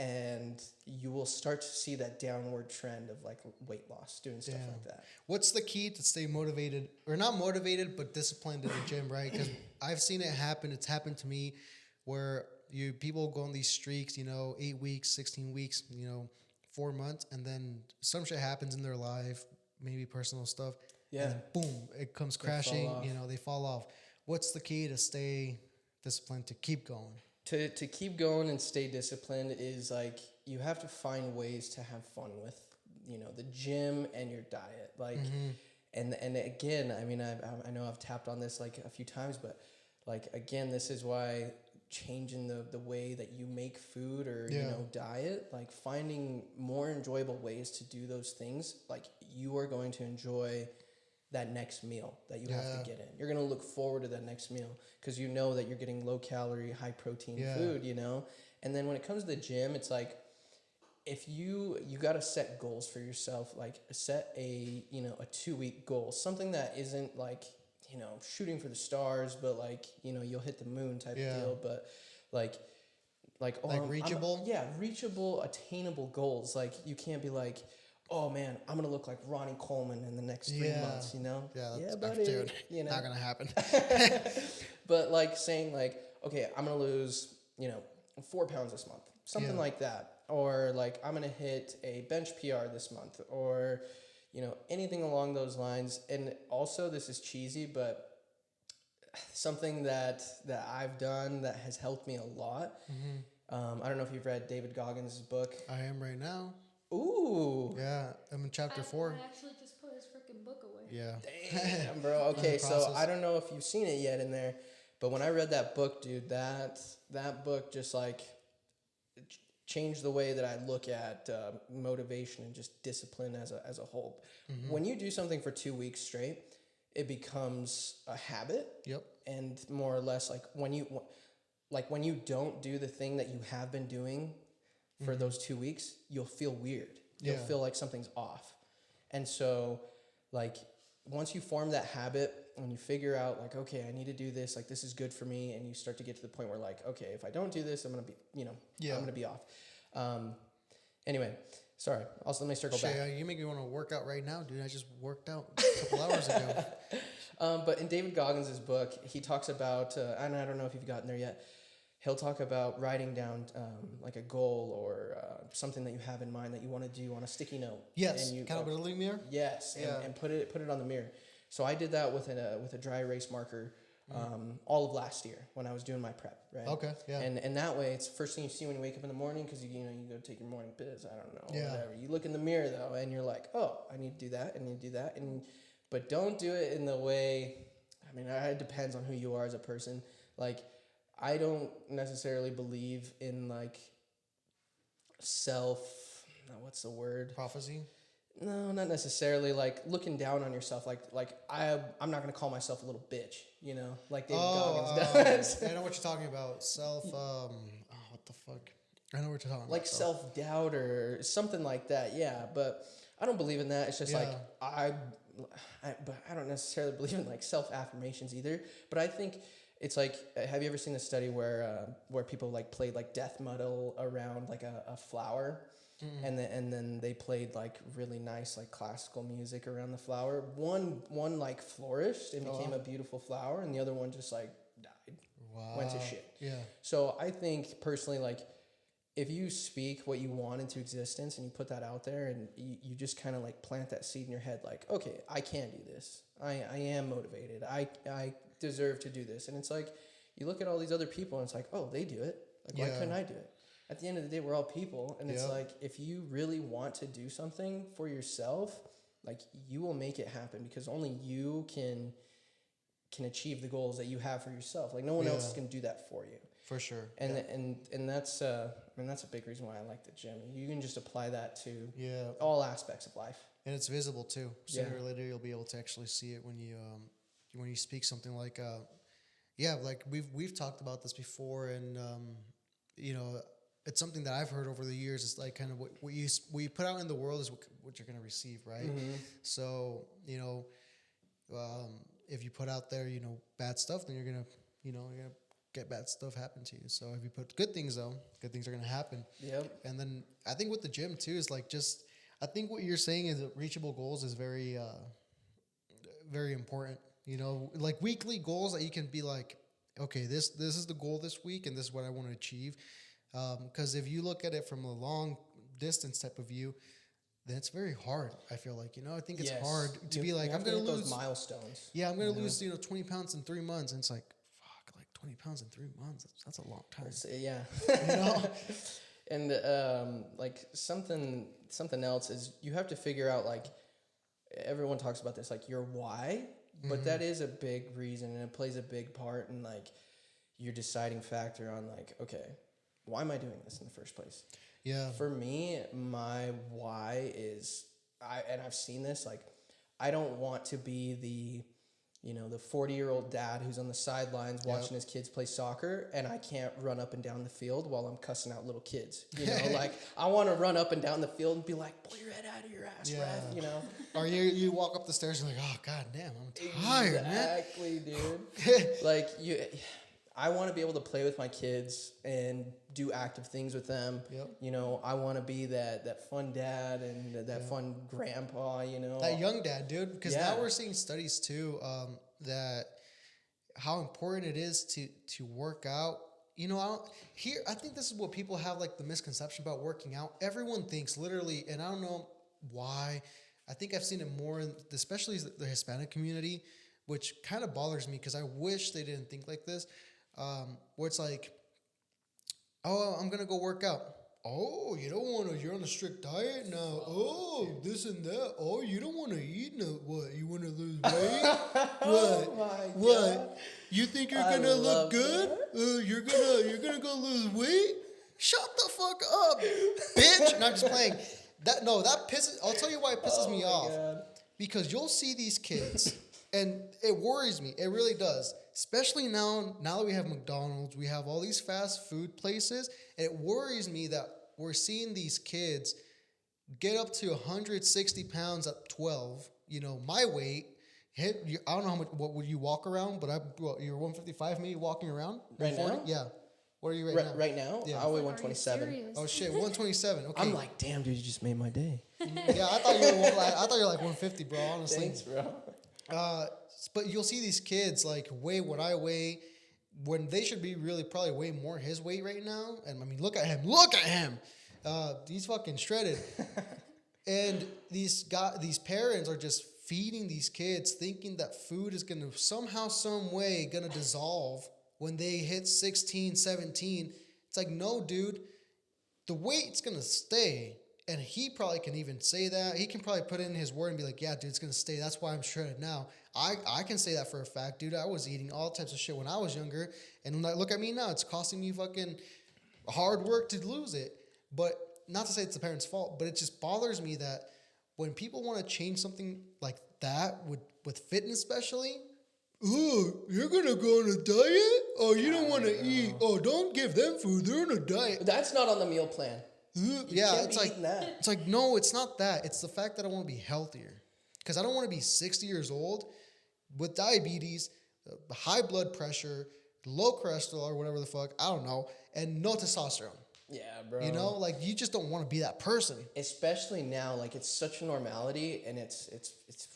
And you will start to see that downward trend of like weight loss, doing stuff like that. What's the key to stay motivated, or not motivated, but disciplined in the gym, right? Because I've seen it happen. It's happened to me where people go on these streaks, 8 weeks, 16 weeks, 4 months, and then some shit happens in their life, maybe personal stuff, Yeah. And then boom, it comes crashing. They fall off. What's the key to stay disciplined, to keep going? To keep going and stay disciplined is like you have to find ways to have fun with, the gym and your diet. Like, and again, I mean, I know I've tapped on this like a few times, but like again, this is why changing the way that you make food or diet, like finding more enjoyable ways to do those things, like you are going to enjoy that next meal that you have to get in. You're going to look forward to that next meal because you know that you're getting low calorie, high protein food, And then when it comes to the gym, it's like if you got to set goals for yourself, like set a 2-week goal, something that isn't like, shooting for the stars, but like, you'll hit the moon type of deal, but like reachable? Reachable, attainable goals. Like you can't be like, oh man, I'm gonna look like Ronnie Coleman in the next 3 months, Yeah, buddy. Dude, not gonna happen. But like saying like, okay, I'm gonna lose, 4 pounds this month, something like that, or like I'm gonna hit a bench PR this month, or anything along those lines. And also, this is cheesy, but something that I've done that has helped me a lot. I don't know if you've read David Goggins' book. I am right now. Ooh. Yeah, I'm in chapter 4. I actually just put his freaking book away. Yeah. Damn, bro. Okay, so I don't know if you've seen it yet in there, but when I read that book, dude, that book just like changed the way that I look at motivation and just discipline as a whole. When you do something for 2 weeks straight, it becomes a habit. Yep. And more or less like when you don't do the thing that you have been doing for those 2 weeks, you'll feel weird. You'll feel like something's off. And so like once you form that habit and you figure out like, okay, I need to do this, like this is good for me. And you start to get to the point where like, okay, if I don't do this, I'm going to be, I'm going to be off. Anyway, sorry. Also, let me circle back. You make me want to work out right now, dude. I just worked out a couple hours ago. But in David Goggins' book, he talks about, and I don't know if you've gotten there yet, he'll talk about writing down like a goal or something that you have in mind that you want to do on a sticky note. Yes, and accountability mirror. Yes, and put it on the mirror. So I did that with a dry erase marker all of last year when I was doing my prep, right? Okay, yeah. And that way, it's the first thing you see when you wake up in the morning because you go take your morning piss. I don't know, whatever. You look in the mirror though, and you're like, oh, I need to do that. I need to do that. But don't do it in the way. I mean, it depends on who you are as a person. Like, I don't necessarily believe in like what's the word? Prophecy? No, not necessarily. Like looking down on yourself. Like I'm not gonna call myself a little bitch, like David Goggins does. I know what you're talking about. What the fuck? I know what you're talking about. Like self-doubt or something like that. Yeah, but I don't believe in that. It's just like but I don't necessarily believe in like self-affirmations either. But I think it's like, have you ever seen the study where people like played like death metal around like a flower, and then they played like really nice like classical music around the flower. One like flourished and became a beautiful flower, and the other one just like died, went to shit. Yeah. So I think personally, like if you speak what you want into existence and you put that out there and you just kind of like plant that seed in your head, like, okay, I can do this. I am motivated. I deserve to do this. And it's like, you look at all these other people and it's like, oh, they do it. Like, why couldn't I do it? At the end of the day, we're all people. And it's like, if you really want to do something for yourself, like you will make it happen because only you can achieve the goals that you have for yourself. Like no one else is going to do that for you. For sure. And that's that's a big reason why I like the gym. You can just apply that to all aspects of life. And it's visible too. Sooner or later you'll be able to actually see it when you speak something like like we've talked about this before, and it's something that I've heard over the years. It's like kind of what you put out in the world is what you're going to receive, right? Mm-hmm. So if you put out there bad stuff, then you're gonna get bad stuff happen to you. So if you put good things though, good things are gonna happen. Yep. And then I think with the gym too is like I think what you're saying is that reachable goals is very very important. Like weekly goals that you can be like, okay, this is the goal this week, and this is what I want to achieve. Because if you look at it from a long distance type of view, then it's very hard. I feel like, I think it's Yes. hard to be like, I'm going to lose those milestones. Yeah, I'm going to lose, 20 pounds in 3 months. And it's like, fuck, like 20 pounds in 3 months. That's a long time. Yeah. You know? And like something else is you have to figure out, like, everyone talks about this, like your why, but that is a big reason, and it plays a big part in like your deciding factor on like, okay, why am I doing this in the first place? Yeah. For me, my why is I've seen this, like, I don't want to be the 40-year-old dad who's on the sidelines watching his kids play soccer, and I can't run up and down the field while I'm cussing out little kids. Like, I want to run up and down the field and be like, pull your head out of your ass, ref, Or you walk up the stairs and you're like, oh, god damn, I'm tired, exactly, dude. Like, I want to be able to play with my kids and do active things with them. Yep. I want to be that fun dad and that fun grandpa, That young dad, dude. Because now we're seeing studies too, that how important it is to work out. I think this is what people have like the misconception about working out. Everyone thinks literally, and I don't know why. I think I've seen it more, especially the Hispanic community, which kind of bothers me because I wish they didn't think like this. Where it's like, oh, I'm going to go work out. Oh, you're on a strict diet now. Oh, this and that. Oh, you don't want to eat no, what? You want to lose weight? Oh my God. You think you're going to look good? You're going to go lose weight? Shut the fuck up, bitch. Not just playing. That pisses, I'll tell you why it pisses me off. God. Because you'll see these kids and it worries me. It really does. Especially now that we have McDonald's, we have all these fast food places. And it worries me that we're seeing these kids get up to 160 pounds at 12. My weight, I don't know what would you walk around, but you're 155 maybe walking around? Right now? Yeah. What are you now? Right now? Yeah. I weigh 127. Oh shit, 127. Okay. I'm like, damn, dude, you just made my day. Yeah, I thought you were like 150, bro, honestly. Thanks, bro. But you'll see these kids like weigh what I weigh when they should be really probably way more his weight right now. And I mean, look at him. He's fucking shredded. And these parents are just feeding these kids thinking that food is going to somehow, some way going to dissolve when they hit 16, 17. It's like, no, dude, the weight's going to stay. And he probably can even say that. He can probably put in his word and be like, yeah, dude, it's going to stay. That's why I'm shredded now. I can say that for a fact, dude. I was eating all types of shit when I was younger. And look at me now. It's costing me fucking hard work to lose it. But not to say it's the parents' fault, but it just bothers me that when people want to change something like that with fitness especially, oh, you're going to go on a diet? Oh, you don't want to eat. Oh, don't give them food. They're on a diet. That's not on the meal plan. Yeah, it's like, no, it's not that. It's the fact that I want to be healthier. Because I don't want to be 60 years old with diabetes, high blood pressure, low cholesterol or whatever the fuck, I don't know, and no testosterone. Yeah, bro. Like you just don't want to be that person. Especially now, like it's such a normality, and it's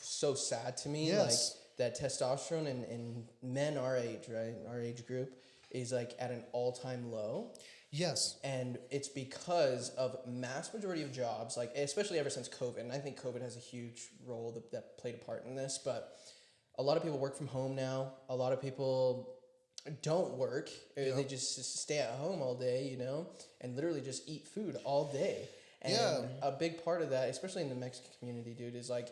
so sad to me. Yes. Like that testosterone in men our age, right, our age group, is like at an all-time low. Yes. And it's because of mass majority of jobs, like especially ever since COVID. And I think COVID has a huge role that played a part in this. But a lot of people work from home now. A lot of people don't work. Yep. They just stay at home all day, and literally just eat food all day. And a big part of that, especially in the Mexican community, dude, is like,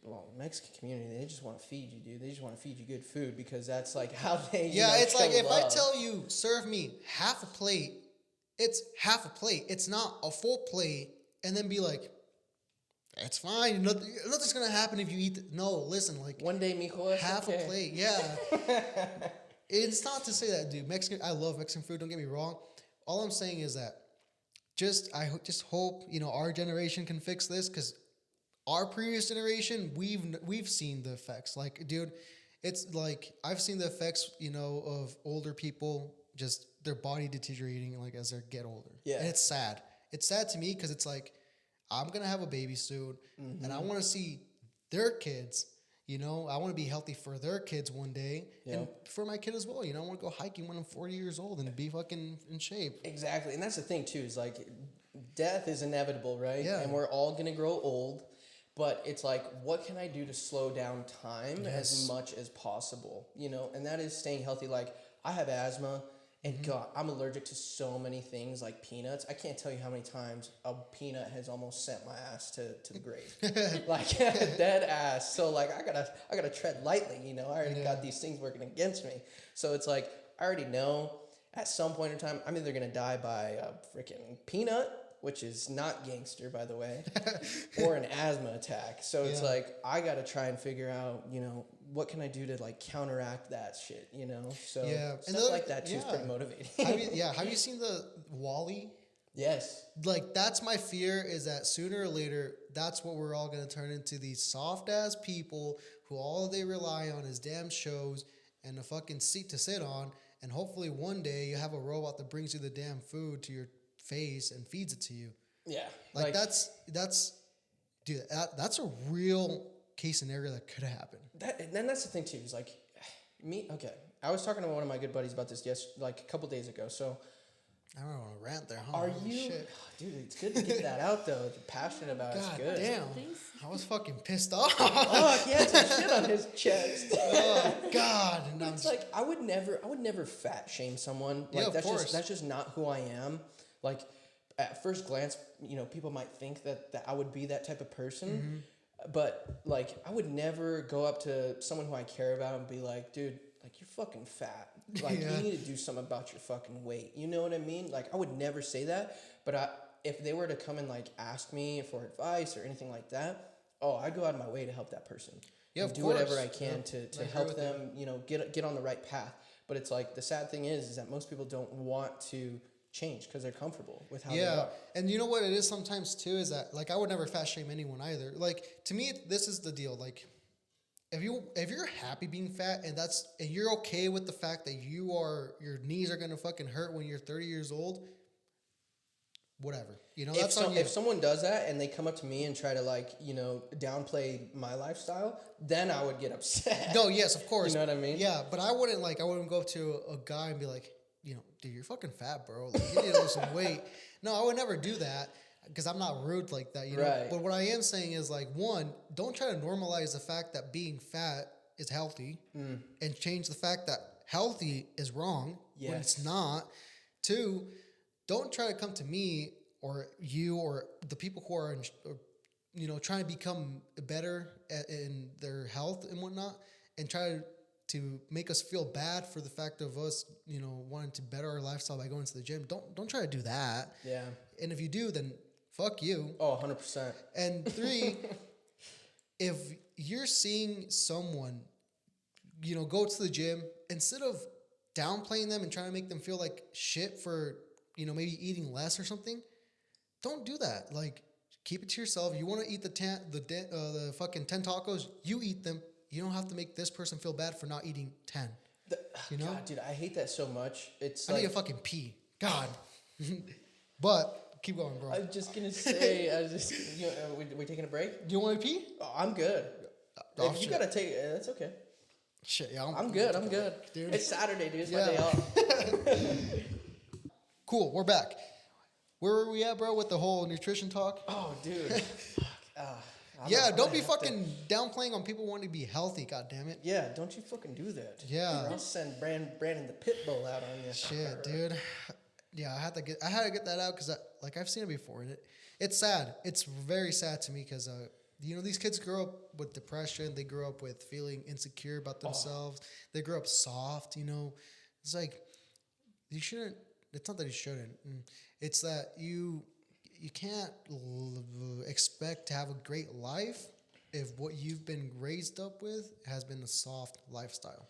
well, Mexican community, they just want to feed you, dude. They just want to feed you good food because that's like how they it's like if love. I tell you, serve me half a plate, it's half a plate. It's not a full plate. And then be like, it's fine. Nothing's going to happen if you eat. No, listen, like. One day, mijo. Half a plate, yeah. It's not to say that, dude. I love Mexican food. Don't get me wrong. All I'm saying is that I just hope, our generation can fix this because our previous generation, we've seen the effects. Like, dude, it's like I've seen the effects, of older people, just their body deteriorating like as they get older. Yeah. And it's sad. It's sad to me because it's like I'm going to have a baby soon and I want to see their kids, I want to be healthy for their kids one day and for my kid as well. I want to go hiking when I'm 40 years old and be fucking in shape. Exactly. And that's the thing too, is like death is inevitable, right? Yeah. And we're all gonna grow old. But it's like, what can I do to slow down time as much as possible? You know, and that is staying healthy. Like, I have asthma, and God, I'm allergic to so many things like peanuts. I can't tell you how many times a peanut has almost sent my ass to the grave. Like, dead ass. So, like, I gotta tread lightly, you know? I already got these things working against me. So it's like, I already know at some point in time, I'm either gonna die by a freaking peanut, which is not gangster, by the way, or an asthma attack. So it's like, I got to try and figure out, you know, what can I do to, like, counteract that shit, you know? So stuff like that, too, is pretty motivating. Have you seen the Wall-E? Yes. Like, that's my fear, is that sooner or later, that's what we're all going to turn into, these soft-ass people who all they rely on is damn shows and a fucking seat to sit on, and hopefully one day you have a robot that brings you the damn food to your face and feeds it to you. Yeah. Like that's dude, that's a real case scenario that could happen. And then that's the thing too, is like okay. I was talking to one of my good buddies about this like a couple days ago. So I don't want to rant there, huh? Are you dude, it's good to get that out though. You're passionate about it's good. Damn. I was fucking pissed off. Oh, he had some shit on his chest. Oh God. No, it's like I would never fat shame someone. Like that's just not who I am. Like, at first glance, you know, people might think that I would be that type of person. But, like, I would never go up to someone who I care about and be like, dude, like, you're fucking fat. Like, you need to do something about your fucking weight. You know what I mean? Like, I would never say that. But if they were to come and, like, ask me for advice or anything like that, I'd go out of my way to help that person. Yeah, do whatever I can to help them, you know, get on the right path. But it's like, the sad thing is that most people don't want to change because they're comfortable with how they are. And you know what it is sometimes too, is that, like, I would never fat shame anyone either. Like, to me, this is the deal. Like, if you're happy being fat and you're okay with the fact that your knees are gonna fucking hurt when you're 30 years old, whatever. You know, that's on you. If someone does that and they come up to me and try to, like, you know, downplay my lifestyle, then I would get upset. No, yes, of course. You know what I mean? Yeah, but I wouldn't go up to a guy and be like, you know, dude, you're fucking fat, bro. Like, you need to lose some weight. No, I would never do that because I'm not rude like that, you know. Right. But what I am saying is, like, one, don't try to normalize the fact that being fat is healthy and change the fact that healthy is wrong when it's not. Two, don't try to come to me or you or the people who are, you know, trying to become better in their health and whatnot and try to make us feel bad for the fact of us, you know, wanting to better our lifestyle by going to the gym. Don't try to do that. Yeah. And if you do, then fuck you. Oh, 100%. And three, if you're seeing someone, you know, go to the gym, instead of downplaying them and trying to make them feel like shit for, you know, maybe eating less or something, don't do that. Like, keep it to yourself. You want to eat the fucking 10 tacos, you eat them. You don't have to make this person feel bad for not eating 10. You know? God, dude, I hate that so much. I need a fucking pee. God. But keep going, bro. I was just going to say, we taking a break? Do you want to pee? Oh, I'm good. If you got to take it, that's okay. Shit, yeah. I'm good. Dude. It's Saturday, dude. It's my day off. Cool, we're back. Where were we at, bro, with the whole nutrition talk? Oh, dude. Don't be fucking downplaying on people wanting to be healthy, goddammit. Yeah, don't you fucking do that. Yeah. Or I'll send Brandon the pit bull out on you. Shit, dude. Yeah, I had to get that out because I've seen it before, and it's sad. It's very sad to me because you know, these kids grow up with depression. They grow up with feeling insecure about themselves. They grow up soft. You know, it's like you shouldn't. It's not that you shouldn't. It's that you can't expect to have a great life if what you've been raised up with has been a soft lifestyle.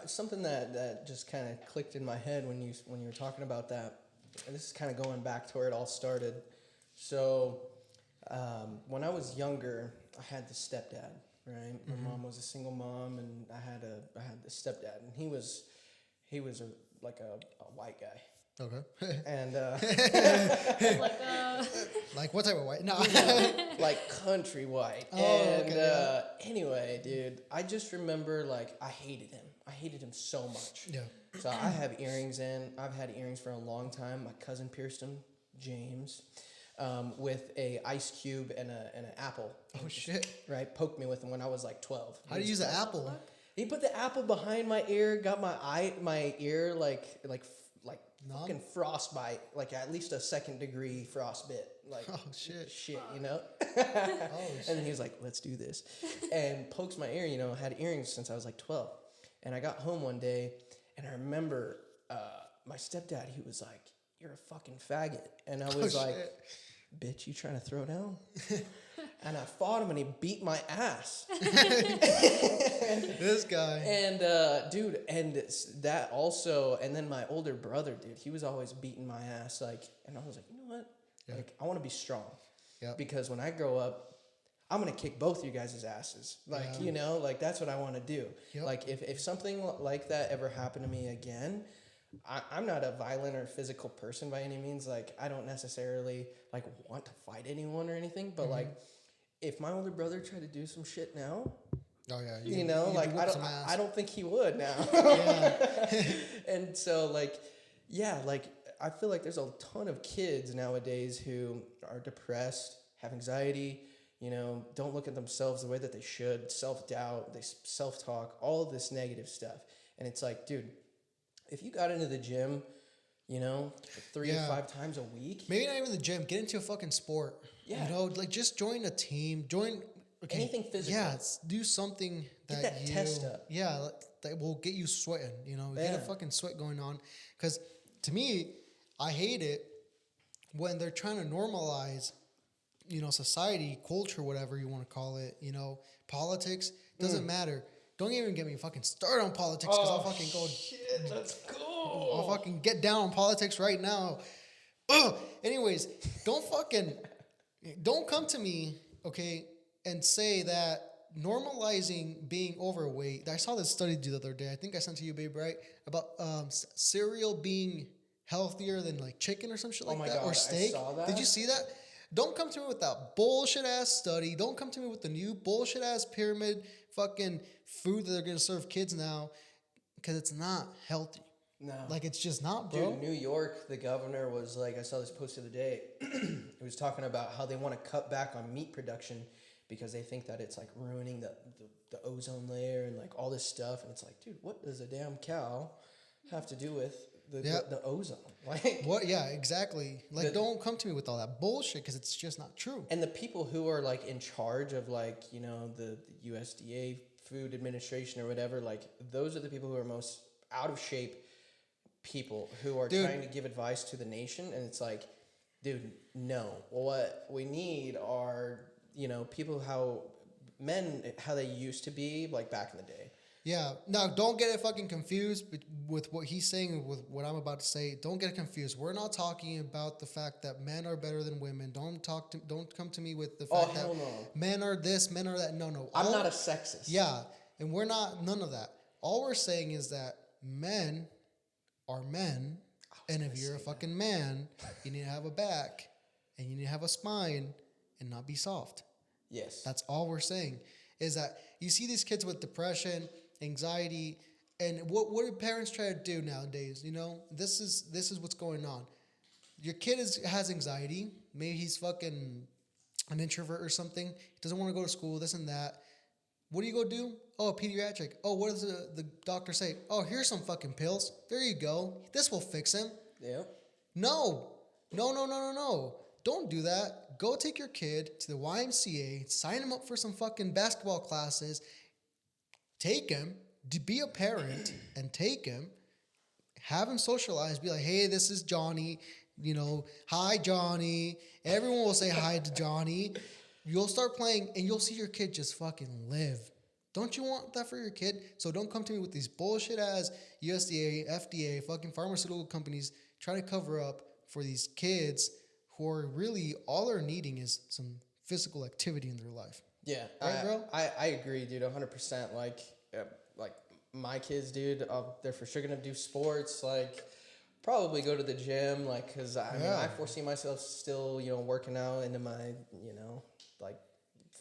Something that just kind of clicked in my head when you were talking about that, and this is kind of going back to where it all started. So, when I was younger, I had this stepdad, right? My mom was a single mom, and I had this stepdad, and he was a white guy. Okay. And like what type of white? No. Like country white. Oh, and okay, anyway, dude, I just remember, like, I hated him. I hated him so much. Yeah. So I have earrings in. I've had earrings for a long time. My cousin pierced them. James, with a ice cube and an apple. Oh shit! Right, poked me with him when I was like 12. How do you use an apple? He put the apple behind my ear, got my ear like fucking frostbite, like at least a 2nd degree frostbite. Like, oh shit, you know. And then he was like, "Let's do this," and pokes my ear. You know, had earrings since I was like 12, and I got home one day, and I remember my stepdad. He was like, "You're a fucking faggot," and I was like, "Bitch, you trying to throw down?" And I fought him, and he beat my ass. This guy. And dude, and that also, and then my older brother, dude, he was always beating my ass, like, and I was like, you know what? Yeah. Like, I want to be strong. Yeah. Because when I grow up, I'm gonna kick both you guys' asses. Like, you know, like that's what I want to do. Yep. Like, if something like that ever happened to me again, I'm not a violent or physical person by any means. Like, I don't necessarily like want to fight anyone or anything, but like, if my older brother tried to do some shit now, oh yeah, you know, like I don't think he would now. And so like, yeah, like I feel like there's a ton of kids nowadays who are depressed, have anxiety, you know, don't look at themselves the way that they should, self-doubt, they self-talk, all of this negative stuff. And it's like, dude, if you got into the gym, you know, 3 to 5 times a week. Maybe not even the gym. Get into a fucking sport. Yeah. You know, like just join a team. Anything physical. Yeah, do something get that test up. Yeah, that will get you sweating. You know, get a fucking sweat going on. Because to me, I hate it when they're trying to normalize, you know, society, culture, whatever you want to call it. You know, politics doesn't matter. Don't even get me fucking started on politics because I'll fucking go. Shit, let's go. I'll fucking get down on politics right now. Anyways, don't come to me, okay, and say that normalizing being overweight. I saw this study the other day. I think I sent to you, babe, right? About cereal being healthier than like chicken or some shit like that, or steak. I saw that. Did you see that? Don't come to me with that bullshit ass study. Don't come to me with the new bullshit ass pyramid fucking food that they're gonna serve kids now, because it's not healthy. No. Like, it's just not, bro. Dude, New York, the governor was like, I saw this post the other day. He was talking about how they want to cut back on meat production because they think that it's like ruining the ozone layer and like all this stuff. And it's like, dude, what does a damn cow have to do with the ozone? Like, what? Yeah, exactly. Like, don't come to me with all that bullshit because it's just not true. And the people who are like in charge of like, you know, the USDA Food Administration or whatever, like those are the people who are most out of shape people who are trying to give advice to the nation. And it's like, dude, no. What we need are, you know, people how they used to be like back in the day. Yeah. Now, don't get it fucking confused with what he's saying with what I'm about to say. Don't get it confused. We're not talking about the fact that men are better than women. Don't come to me with the fact that men are this, men are that. No. I'm not a sexist. Yeah. And we're not none of that. All we're saying is that men are men, and if you're a fucking man, you need to have a back, and you need to have a spine, and not be soft. Yes. That's all we're saying, is that you see these kids with depression, anxiety, and what do parents try to do nowadays? You know, this is what's going on. Your kid has anxiety. Maybe he's fucking an introvert or something. He doesn't want to go to school, this and that. What do you go do? Oh, pediatric. Oh, what does the doctor say? Oh, here's some fucking pills. There you go. This will fix him. Yeah. No. Don't do that. Go take your kid to the YMCA, sign him up for some fucking basketball classes, take him, be a parent, and take him, have him socialize, be like, hey, this is Johnny, you know, hi, Johnny. Everyone will say hi to Johnny. You'll start playing, and you'll see your kid just fucking live. Don't you want that for your kid? So don't come to me with these bullshit-ass USDA, FDA, fucking pharmaceutical companies trying to cover up for these kids who are really, all they're needing is some physical activity in their life. Yeah. Right, bro? I agree, dude, 100%. Like my kids, dude, they're for sure going to do sports, like probably go to the gym, like, because I mean, I foresee myself still, you know, working out into my, you know, like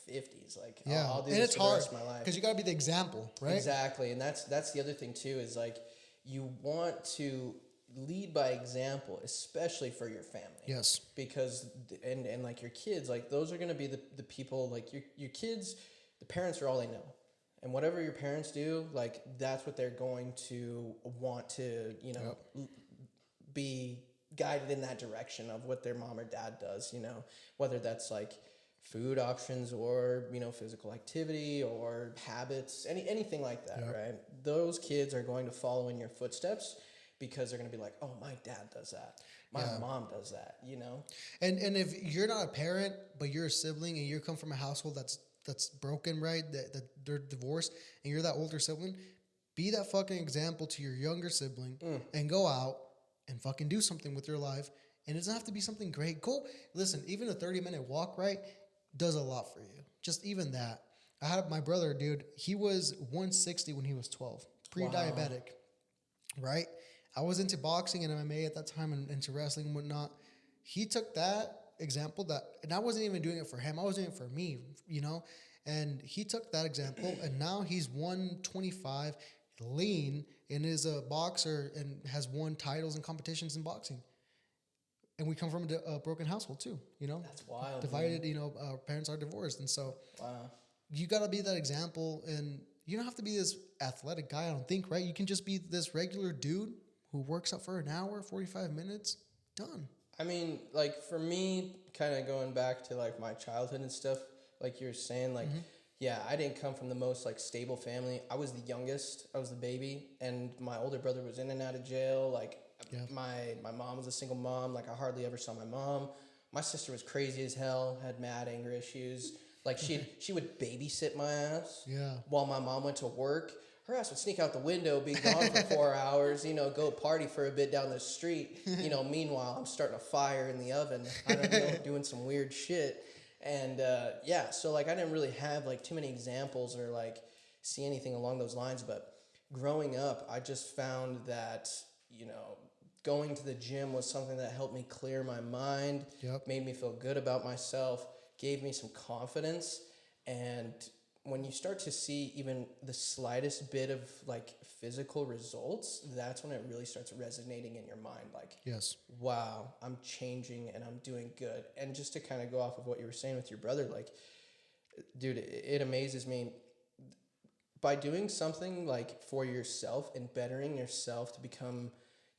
50s. Like, I'll do this for the rest of my life. Because you got to be the example, right? Exactly. And that's the other thing too, is like, you want to lead by example, especially for your family. Yes. Because and like your kids, like those are gonna be the people, like your kids, the parents are all they know. And whatever your parents do, like that's what they're going to want to, you know, be guided in that direction of what their mom or dad does, you know, whether that's like food options or, you know, physical activity or habits, anything like that, right? Those kids are going to follow in your footsteps because they're going to be like, oh, my dad does that. My mom does that, you know? And if you're not a parent, but you're a sibling and you come from a household that's broken, right? That they're divorced and you're that older sibling, be that fucking example to your younger sibling and go out and fucking do something with your life. And it doesn't have to be something great. Go, listen, even a 30-minute walk, right, does a lot for you. Just even that. I had my brother, dude, he was 160 when he was 12, pre-diabetic, right? I was into boxing and MMA at that time and into wrestling and whatnot. He took that example and I wasn't even doing it for him. I was doing it for me, you know? And he took that example and now he's 125, lean, and is a boxer and has won titles and competitions in boxing. And we come from a broken household too, you know? That's wild. Divided, man. you know, our parents are divorced. And so Wow. You got to be that example. And you don't have to be this athletic guy, I don't think, right? You can just be this regular dude who works out for an hour, 45 minutes, done. I mean, like for me, kind of going back to like my childhood and stuff, like you're saying, like, yeah, I didn't come from the most like stable family. I was the youngest. I was the baby. And my older brother was in and out of jail. Like my mom was a single mom. Like I hardly ever saw my mom. My sister was crazy as hell, had mad anger issues. Like she would babysit my ass while my mom went to work. Her ass would sneak out the window, be gone for 4 hours, you know, go party for a bit down the street. You know, meanwhile, I'm starting a fire in the oven. I don't know, doing some weird shit. And so like I didn't really have like too many examples or like see anything along those lines. But growing up, I just found that, you know, going to the gym was something that helped me clear my mind, made me feel good about myself, gave me some confidence. And when you start to see even the slightest bit of like physical results, that's when it really starts resonating in your mind. Like, wow, I'm changing and I'm doing good. And just to kind of go off of what you were saying with your brother, like, dude, it amazes me. By doing something like for yourself and bettering yourself to become,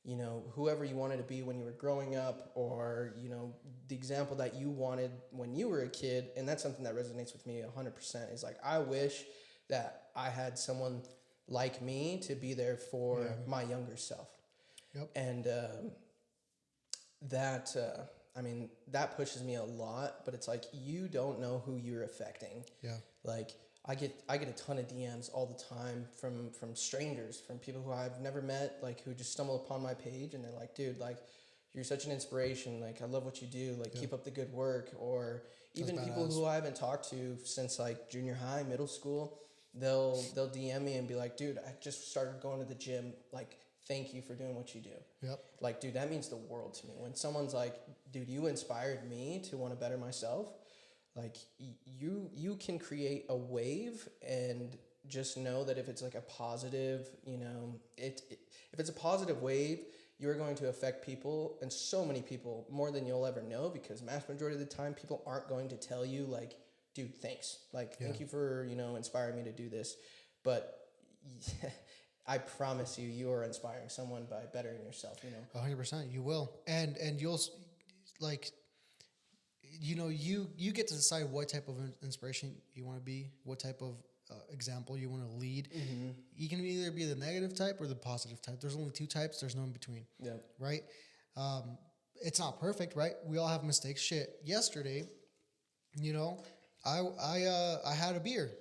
you know, whoever you wanted to be when you were growing up, or, you know, the example that you wanted when you were a kid. And that's something that resonates with me 100%, is like, I wish that I had someone like me to be there for my younger self. And I mean, that pushes me a lot, but it's like, you don't know who you're affecting. Like, I get a ton of DMs all the time from strangers, from people who I've never met, like who just stumble upon my page and they're like, dude, like, you're such an inspiration. Like, I love what you do. Like, keep up the good work. Or even people who I haven't talked to since like junior high, middle school, they'll DM me and be like, dude, I just started going to the gym. Like, thank you for doing what you do. Like, dude, that means the world to me. When someone's like, dude, you inspired me to want to better myself. Like, you can create a wave, and just know that if it's like a positive, you know, if it's a positive wave, you're going to affect people, and so many people, more than you'll ever know, because mass majority of the time, people aren't going to tell you like, dude, thanks. Like, thank you for, you know, inspiring me to do this. But I promise you, you are inspiring someone by bettering yourself, you know. 100%, you will. And you'll, like, you know, you get to decide what type of inspiration you want to be, what type of example you want to lead. You can either be the negative type or the positive type. There's only two types. There's no in between. Right? It's not perfect, right? We all have mistakes. Shit. Yesterday, you know, I had a beer.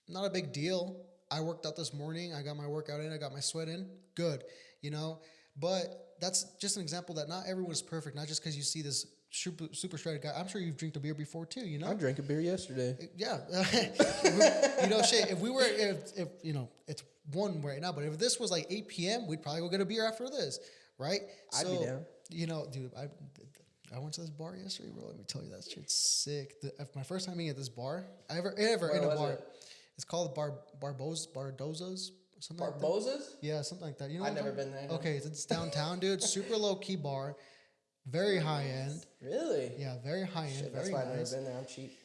Not a big deal. I worked out this morning. I got my workout in. I got my sweat in. Good. You know, but that's just an example that not everyone is perfect. Not just because you see this super shredded guy. I'm sure you've drank a beer before too, you know? I drank a beer yesterday. Yeah. You know, shit, if you know, it's 1 right now, but if this was like 8 p.m., we'd probably go get a beer after this, right? I'd be down. You know, dude, I went to this bar yesterday, bro. Let me tell you, that shit's sick. My first time being at this bar, ever in a bar. It's called Bardoza's, something like that. Barbosa's? Yeah, something like that. You know, I've never been there. No. Okay, it's downtown, dude. Super low key bar, very high end. Really? Yeah, very high end. Shit, very that's why nice. I've never been there. I'm cheap.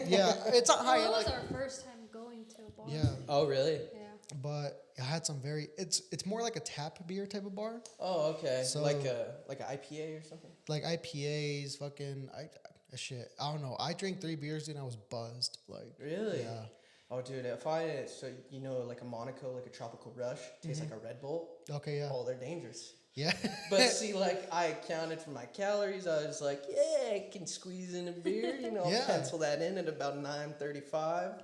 Yeah, it's not high Well, end. it was our first time going to a bar. Yeah, Oh, really? Yeah. but I had some very. It's more like a tap beer type of bar. Oh, okay. So- like an IPA or something? Like IPAs, fucking shit. I don't know. I drank 3 beers and I was buzzed. Like Really? yeah. Oh, dude, like a Monaco, like a tropical rush, tastes like a Red Bull. Okay, yeah. Oh, they're dangerous. Yeah. But see, like, I accounted for my calories. I was like, yeah, I can squeeze in a beer. I'll Yeah. pencil that in at about 9:35.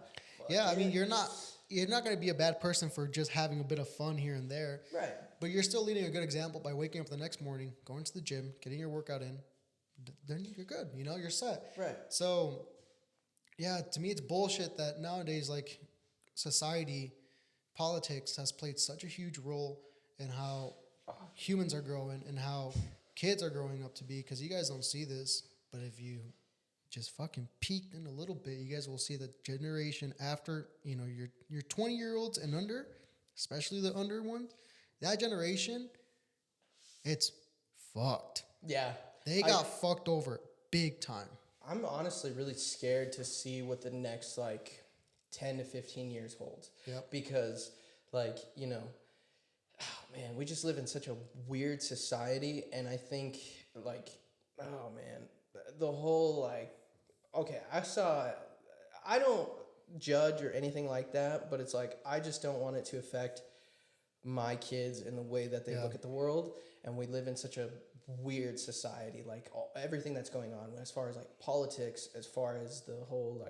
Yeah, I mean, you're not going to be a bad person for just having a bit of fun here and there. Right. But you're still leading a good example by waking up the next morning, going to the gym, getting your workout in. Then you're good. You're set. Right. So, yeah, to me, it's bullshit that nowadays, like, society, politics has played such a huge role in how humans are growing and how kids are growing up to be. Because you guys don't see this, but if you just fucking peeked in a little bit, you guys will see the generation after, your 20-year-olds and under, especially the under ones, that generation, it's fucked. Yeah. They got fucked over big time. I'm honestly really scared to see what the next, 10 to 15 years holds. Yep. Because, man, we just live in such a weird society. And I think, oh, man, the whole, okay, I don't judge or anything like that, but it's like, I just don't want it to affect my kids in the way that they look at the world. And we live in such a weird society, everything that's going on as far as politics, as far as the whole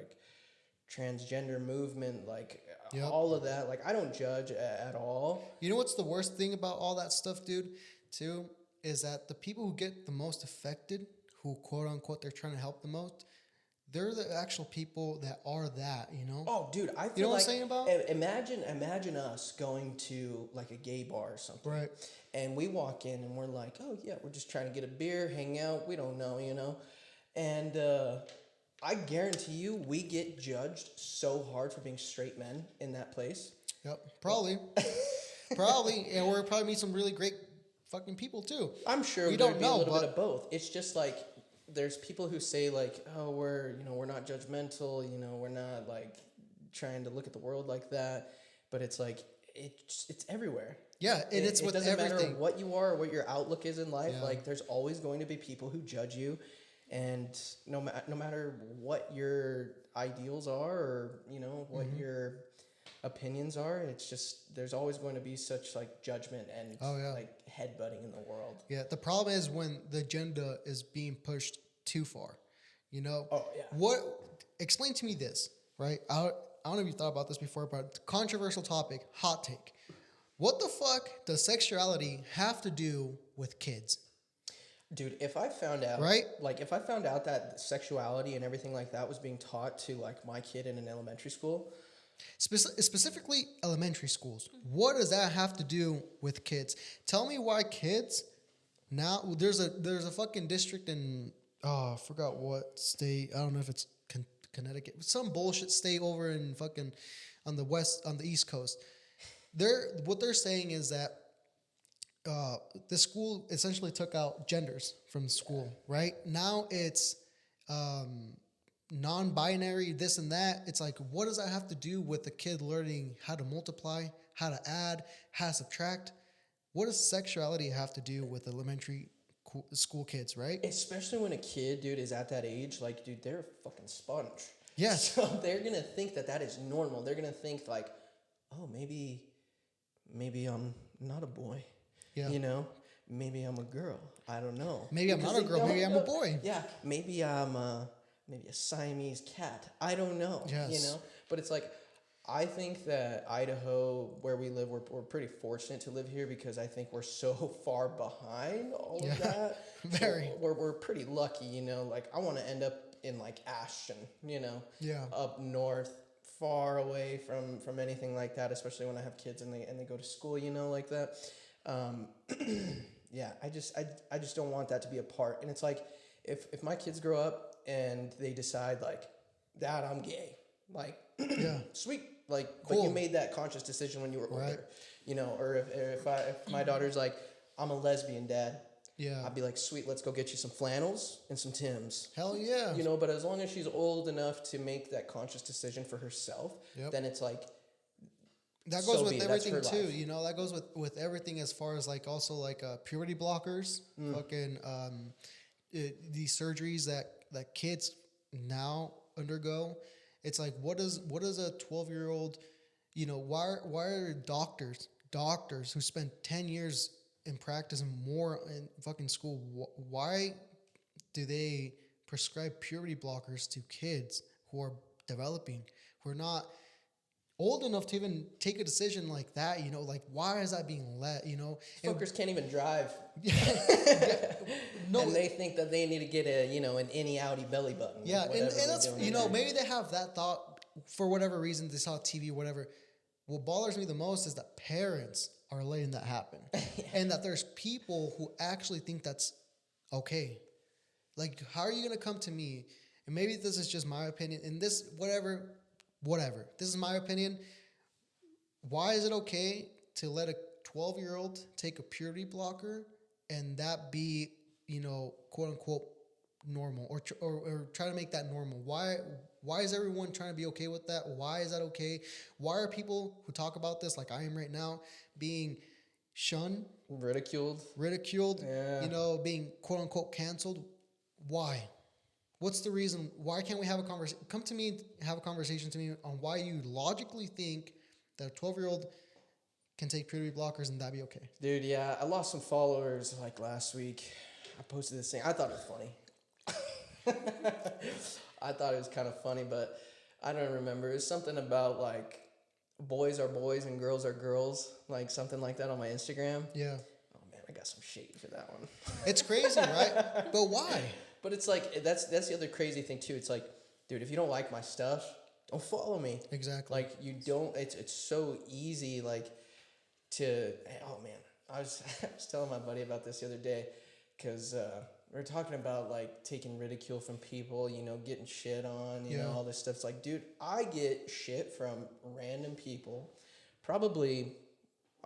transgender movement, all of that. I don't judge at all. You know what's the worst thing about all that stuff, dude, too, is that the people who get the most affected, who quote unquote they're trying to help the most, they're the actual people that are that, Oh, dude, I feel you know what I'm saying about? Imagine us going to a gay bar or something. Right. And we walk in and we're like, oh yeah, we're just trying to get a beer, hang out. We don't know, And I guarantee you, we get judged so hard for being straight men in that place. Yep, probably. Probably, and we'll probably meet some really great fucking people too. I'm sure we there'd don't be know, a little but bit of both. It's just there's people who say oh, we're not judgmental, we're not trying to look at the world like that, but it's it's everywhere. Yeah, and it's with everything. It doesn't matter what you are or what your outlook is in life. Yeah. There's always going to be people who judge you, and no matter what your ideals are or what your opinions are, it's just there's always going to be such judgment and headbutting in the world. Yeah, the problem is when the agenda is being pushed too far. Oh yeah. Explain to me this, right? I don't know if you thought about this before, but controversial topic, hot take. What the fuck does sexuality have to do with kids? Dude, if I found out, right? If I found out that sexuality and everything like that was being taught to my kid in an elementary school, specifically elementary schools, what does that have to do with kids? Tell me why kids now. There's a fucking district in I forgot what state. I don't know if it's Connecticut, some bullshit state over in fucking on the East Coast. What they're saying is that the school essentially took out genders from school. Right now it's non-binary, this and that. It's what does that have to do with the kid learning how to multiply, how to add, how to subtract? What does sexuality have to do with elementary school kids, right? Especially when a kid, dude, is at that age, dude, they're a fucking sponge. Yes. So they're gonna think that is normal. They're gonna think oh, maybe I'm not a boy. Yeah. Maybe I'm a girl. I don't know. Maybe I'm not a girl. Maybe I'm a boy. Yeah. Maybe I'm a Siamese cat. I don't know. Yes. But it's I think that Idaho, where we live, we're pretty fortunate to live here because I think we're so far behind all of that. Very. So we're pretty lucky, I want to end up in Ashton, up north, far away from anything like that, especially when I have kids and they go to school, like that. Yeah, I just don't want that to be a part. And it's if my kids grow up and they decide Dad, I'm gay, yeah, sweet, Like, Cool. but you made that conscious decision when you were older. Right. You know, or if my daughter's like, I'm a lesbian, Dad. Yeah. I'd be like, sweet, let's go get you some flannels and some Timbs. Hell yeah. You know, but as long as she's old enough to make that conscious decision for herself, then it's like, that goes with everything too. Life. You know, that goes with everything as far as like also like puberty blockers, fucking these surgeries that kids now undergo. It's like what does a 12-year-old, you know, why are doctors who spend 10 years in practice and more in fucking school, why do they prescribe puberty blockers to kids who are developing, who are not old enough to even take a decision like that? You know, like, why is that being let, you know? Fuckers can't even drive. No, and they think that they need to get an innie outie belly button. Yeah, and that's, you know, maybe they have that thought for whatever reason, they saw TV, whatever. What bothers me the most is that parents are letting that happen. And that there's people who actually think that's okay. Like, how are you going to come to me? And maybe this is just my opinion. And this, whatever. This is my opinion. Why is it okay to let a 12-year-old take a puberty blocker and that be, you know, quote unquote normal, or try to make that normal? Why is everyone trying to be okay with that? Why is that okay? Why are people who talk about this, like I am right now, being shunned, ridiculed, you know, being quote unquote canceled? Why? What's the reason? Why can't we have a conversation? Come to me, have a conversation to me on why you logically think that a 12-year-old can take puberty blockers and that be okay. Dude, yeah, I lost some followers like last week. I posted this thing. I thought it was funny. I thought it was kind of funny, but I don't remember. It's something about like boys are boys and girls are girls, like something like that on my Instagram. Yeah. Oh man, I got some shade for that one. It's crazy, right? But why? But it's like that's the other crazy thing too. It's like, dude, if you don't like my stuff, don't follow me. Exactly. Like you don't. It's so easy. Like to. Oh man, I was telling my buddy about this the other day, because we were talking about like taking ridicule from people. You know, getting shit on. You know, all this stuff. It's like, dude, I get shit from random people, probably.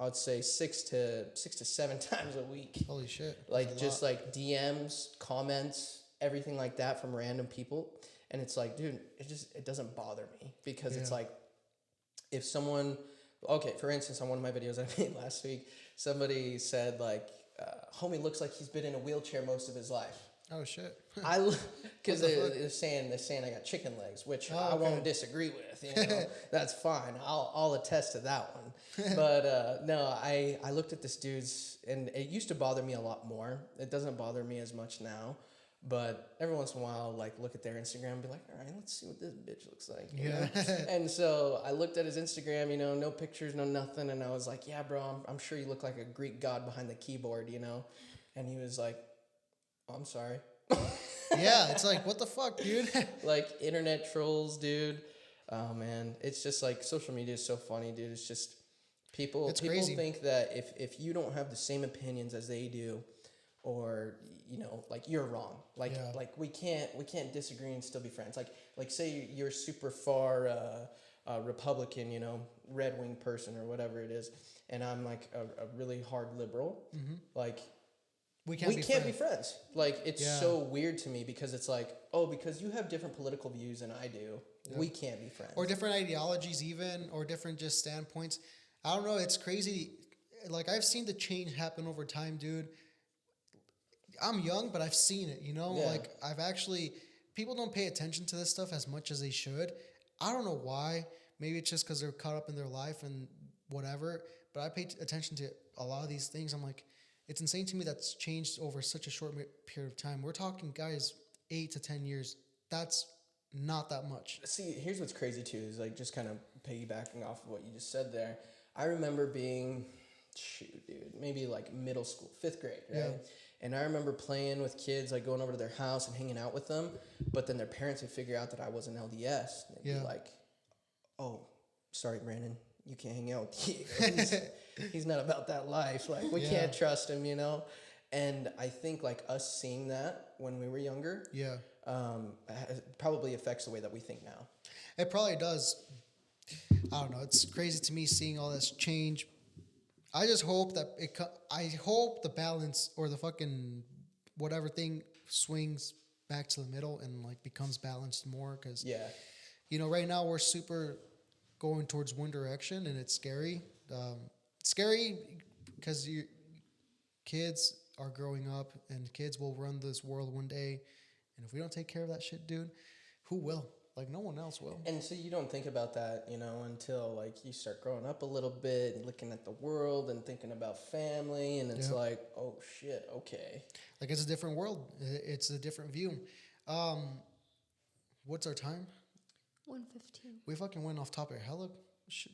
I'd say 6 to 7 times a week. Holy shit. Like just like DMs, comments, everything like that from random people. And it's like, dude, it doesn't bother me, because it's like, if someone, okay, for instance, on one of my videos I made last week, somebody said like, homie looks like he's been in a wheelchair most of his life. Oh shit. Because they're saying I got chicken legs, which I won't disagree with. You know, that's fine. I'll attest to that one. But no, I looked at this dude's, and it used to bother me a lot more. It doesn't bother me as much now. But every once in a while, like look at their Instagram and be like, all right, let's see what this bitch looks like. You know? And so I looked at his Instagram, you know, no pictures, no nothing. And I was like, yeah, bro, I'm sure you look like a Greek god behind the keyboard, you know? And he was like, oh, I'm sorry. Yeah, it's like, what the fuck, dude? Like internet trolls, dude. Oh man, it's just like social media is so funny, dude. It's just people crazy. Think that if you don't have the same opinions as they do, or you know, like you're wrong. Like we can't disagree and still be friends. Like say you're super far Republican, you know, red wing person or whatever it is, and I'm like a really hard liberal. Mm-hmm. Like we can't be friends. Like it's so weird to me, because it's like, oh, because you have different political views than I do, we can't be friends. Or different ideologies even, or different just standpoints. I don't know. It's crazy. Like I've seen the change happen over time, dude. I'm young, but I've seen it, you know? Yeah. Like I've actually, people don't pay attention to this stuff as much as they should. I don't know why. Maybe it's just because they're caught up in their life and whatever. But I pay attention to a lot of these things. I'm like, it's insane to me that's changed over such a short period of time. We're talking, guys, 8 to 10 years. That's not that much. See, here's what's crazy too, is like just kind of piggybacking off of what you just said there. I remember being, maybe like middle school, 5th grade, right? Yeah. And I remember playing with kids, like going over to their house and hanging out with them. But then their parents would figure out that I was an LDS. And they'd be like, oh, sorry, Brandon, you can't hang out with Diego. He's not about that life. Like, we can't trust him, you know? And I think, like, us seeing that when we were younger probably affects the way that we think now. It probably does. I don't know. It's crazy to me seeing all this change. I just hope that I hope the balance or the fucking whatever thing swings back to the middle and like becomes balanced more. Because right now we're super going towards one direction and it's scary. Scary because kids are growing up and kids will run this world one day, and if we don't take care of that shit, dude, who will? Like, no one else will. And so you don't think about that, until like you start growing up a little bit and looking at the world and thinking about family, and it's like, oh shit, okay. Like, it's a different world. It's a different view. What's our time? 1:15. We fucking went off topic. Hella shit.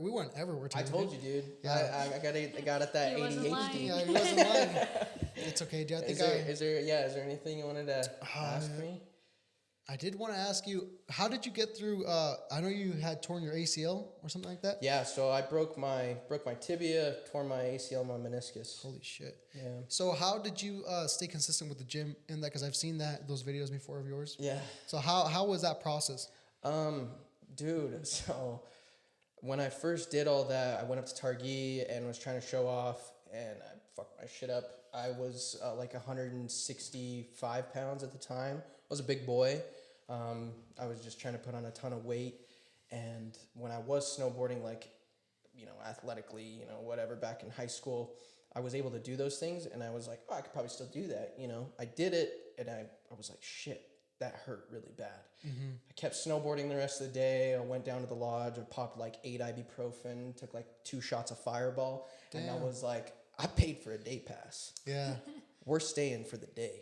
We went everywhere. I told you, dude. Yeah. I got at that ADHD. Yeah, he wasn't lying. It's okay, dude. Is there anything you wanted to ask me? I did want to ask you, how did you get through? I know you had torn your ACL or something like that. Yeah, so I broke my tibia, tore my ACL, my meniscus. Holy shit. Yeah. So how did you stay consistent with the gym in that? Because I've seen those videos before of yours. Yeah. So how was that process? Dude, so when I first did all that, I went up to Targhee and was trying to show off, and I fucked my shit up. I was like 165 pounds at the time. I was a big boy. I was just trying to put on a ton of weight. And when I was snowboarding, like, athletically, whatever, back in high school, I was able to do those things. And I was like, oh, I could probably still do that. I did it, and I was like, shit, that hurt really bad. Mm-hmm. I kept snowboarding the rest of the day. I went down to the lodge. I popped like 8 ibuprofen, took like 2 shots of Fireball. Damn. And I was like, I paid for a day pass. Yeah. We're staying for the day.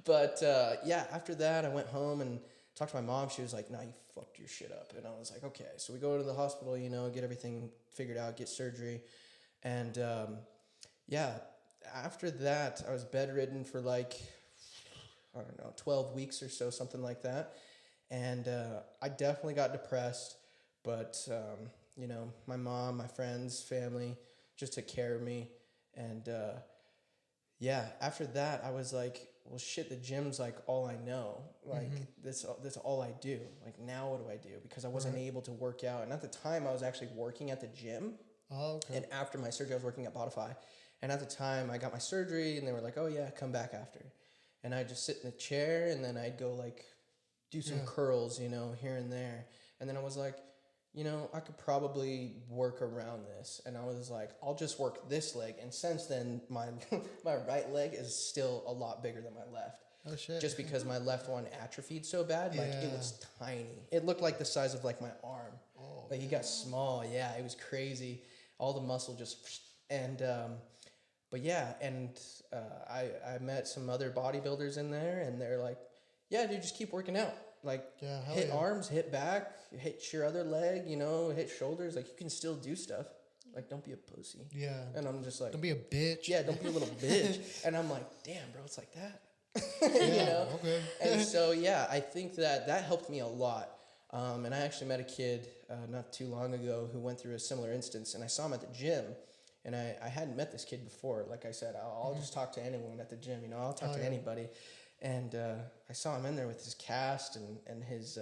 But after that, I went home and talked to my mom. She was like, "Nah, you fucked your shit up." And I was like, "Okay." So we go to the hospital, get everything figured out, get surgery. And after that, I was bedridden for like, I don't know, 12 weeks or so, something like that. And I definitely got depressed. But, my mom, my friends, family just took care of me. And after that, I was like, well, shit, the gym's like all I know. Like, that's all I do. Like, now what do I do? Because I wasn't able to work out. And at the time, I was actually working at the gym. Oh, okay. And after my surgery, I was working at Spotify. And at the time, I got my surgery, and they were like, oh, yeah, come back after. And I'd just sit in the chair, and then I'd go, like, do some curls, here and there. And then I was like, I could probably work around this. And I was like, I'll just work this leg. And since then, my my right leg is still a lot bigger than my left. Oh, shit. Just because my left one atrophied so bad. Like, it was tiny. It looked like the size of, like, my arm. Oh, like, it got small. Yeah, it was crazy. All the muscle just... And, I met some other bodybuilders in there, and they're like, yeah, dude, just keep working out. Like, hit arms, hit back, hit your other leg, hit shoulders. Like, you can still do stuff. Like, don't be a pussy. Yeah. And I'm just like... Don't be a bitch. Yeah, don't be a little bitch. And I'm like, damn, bro, it's like that. Okay. And so, I think that helped me a lot. And I actually met a kid not too long ago who went through a similar instance. And I saw him at the gym. And I hadn't met this kid before. Like I said, I'll just talk to anyone at the gym. I'll talk to anybody. And I saw him in there with his cast and his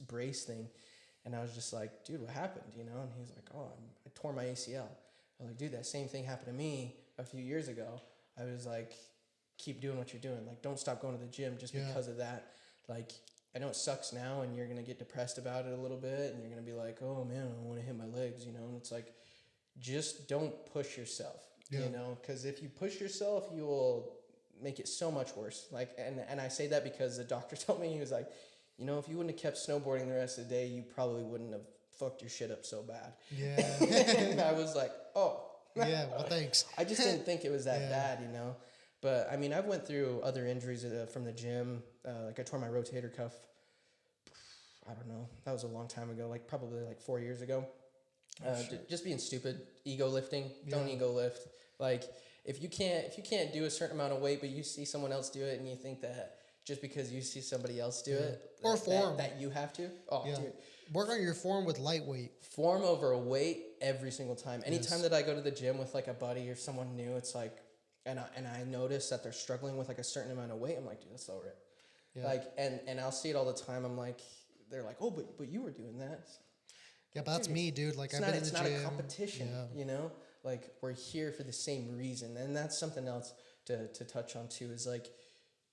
brace thing. And I was just like, dude, what happened? And he's like, oh, I tore my ACL. I was like, dude, that same thing happened to me a few years ago. I was like, keep doing what you're doing. Like, don't stop going to the gym just because of that. Like, I know it sucks now and you're going to get depressed about it a little bit. And you're going to be like, oh, man, I want to hit my legs, And it's like, just don't push yourself, Because if you push yourself, you will make it so much worse. Like, and I say that because the doctor told me, he was like, if you wouldn't have kept snowboarding the rest of the day, you probably wouldn't have fucked your shit up so bad. Yeah. And I was like, oh. Yeah, well, thanks. I just didn't think it was that bad, But, I mean, I've went through other injuries from the gym. Like, I tore my rotator cuff. I don't know. That was a long time ago, like probably like 4 years ago. Just being stupid, ego lifting. Don't ego lift. Like, if you can't do a certain amount of weight, but you see someone else do it, and you think that just because you see somebody else do it, or form that you have to. Oh, dude, work on your form with lightweight. Form over weight every single time. Anytime that I go to the gym with like a buddy or someone new, it's like, and I notice that they're struggling with like a certain amount of weight. I'm like, dude, let's lower it. Yeah. Like, and I'll see it all the time. I'm like, they're like, oh, but you were doing that. Yeah, but that's me, dude. Like, I've been in the gym. It's not a competition, you know? Like, we're here for the same reason. And that's something else to touch on, too, is like,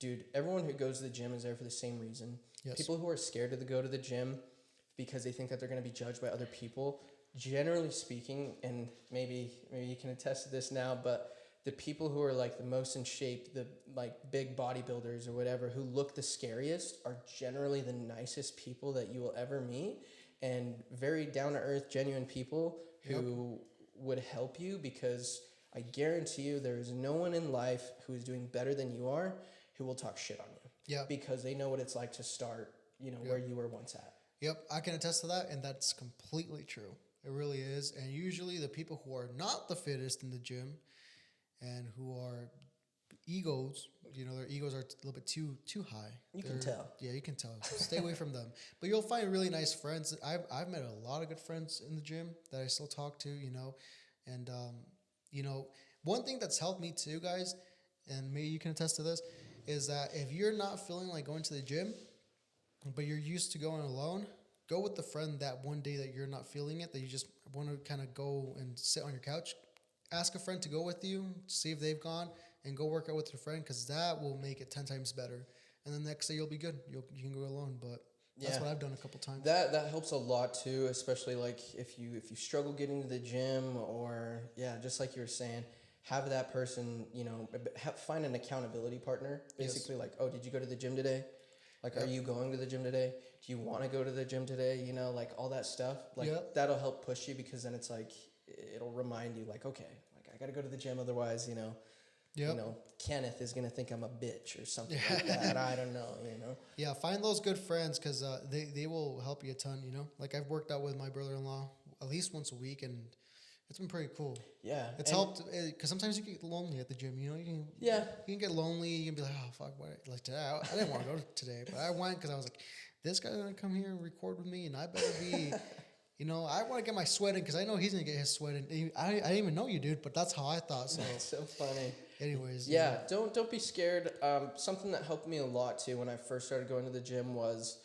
dude, everyone who goes to the gym is there for the same reason. Yes. People who are scared to go to the gym because they think that they're going to be judged by other people, generally speaking, and maybe you can attest to this now, but the people who are like the most in shape, the like big bodybuilders or whatever, who look the scariest are generally the nicest people that you will ever meet, and very down-to-earth, genuine people who would help you, because I guarantee you there is no one in life who is doing better than you are who will talk shit on you. Yeah. Because they know what it's like to start, you know, where you were once at. Yep, I can attest to that, and that's completely true. It really is. And usually the people who are not the fittest in the gym and who are egos, you know, their egos are a little bit too high. You can tell. Yeah, you can tell. Stay away from them. But you'll find really nice friends. I've met a lot of good friends in the gym that I still talk to, you know. And, you know, one thing that's helped me too, guys, and maybe you can attest to this, is that if you're not feeling like going to the gym, but you're used to going alone, go with the friend that one day that you're not feeling it, that you just want to kind of go and sit on your couch. Ask a friend to go with you, see if they've gone, and go work out with your friend, because that will make it 10 times better. And the next day you'll be good. You can go alone, but that's what I've done a couple times. That helps a lot too, especially like if you struggle getting to the gym, or just like you were saying, have that person, you know, find an accountability partner. Basically, like, oh, did you go to the gym today? Like, are you going to the gym today? Do you want to go to the gym today? You know, like all that stuff. Like that'll help push you, because then it's like, it'll remind you like, okay, like I got to go to the gym. Otherwise, you know, Kenneth is going to think I'm a bitch or something like that. I don't know, you know? Yeah. Find those good friends, because they will help you a ton, you know? Like, I've worked out with my brother-in-law at least once a week, and it's been pretty cool. Yeah. It's helped, because sometimes you get lonely at the gym, you know? You can get lonely. You can be like, oh, fuck, what? Like, today, I didn't want to go today, but I went because I was like, this guy's going to come here and record with me, and I better be, you know, I want to get my sweat in, because I know he's going to get his sweat in. I didn't even know you, dude, but that's how I thought. So that's so funny. Anyways. Yeah, don't be scared. Something that helped me a lot, too, when I first started going to the gym was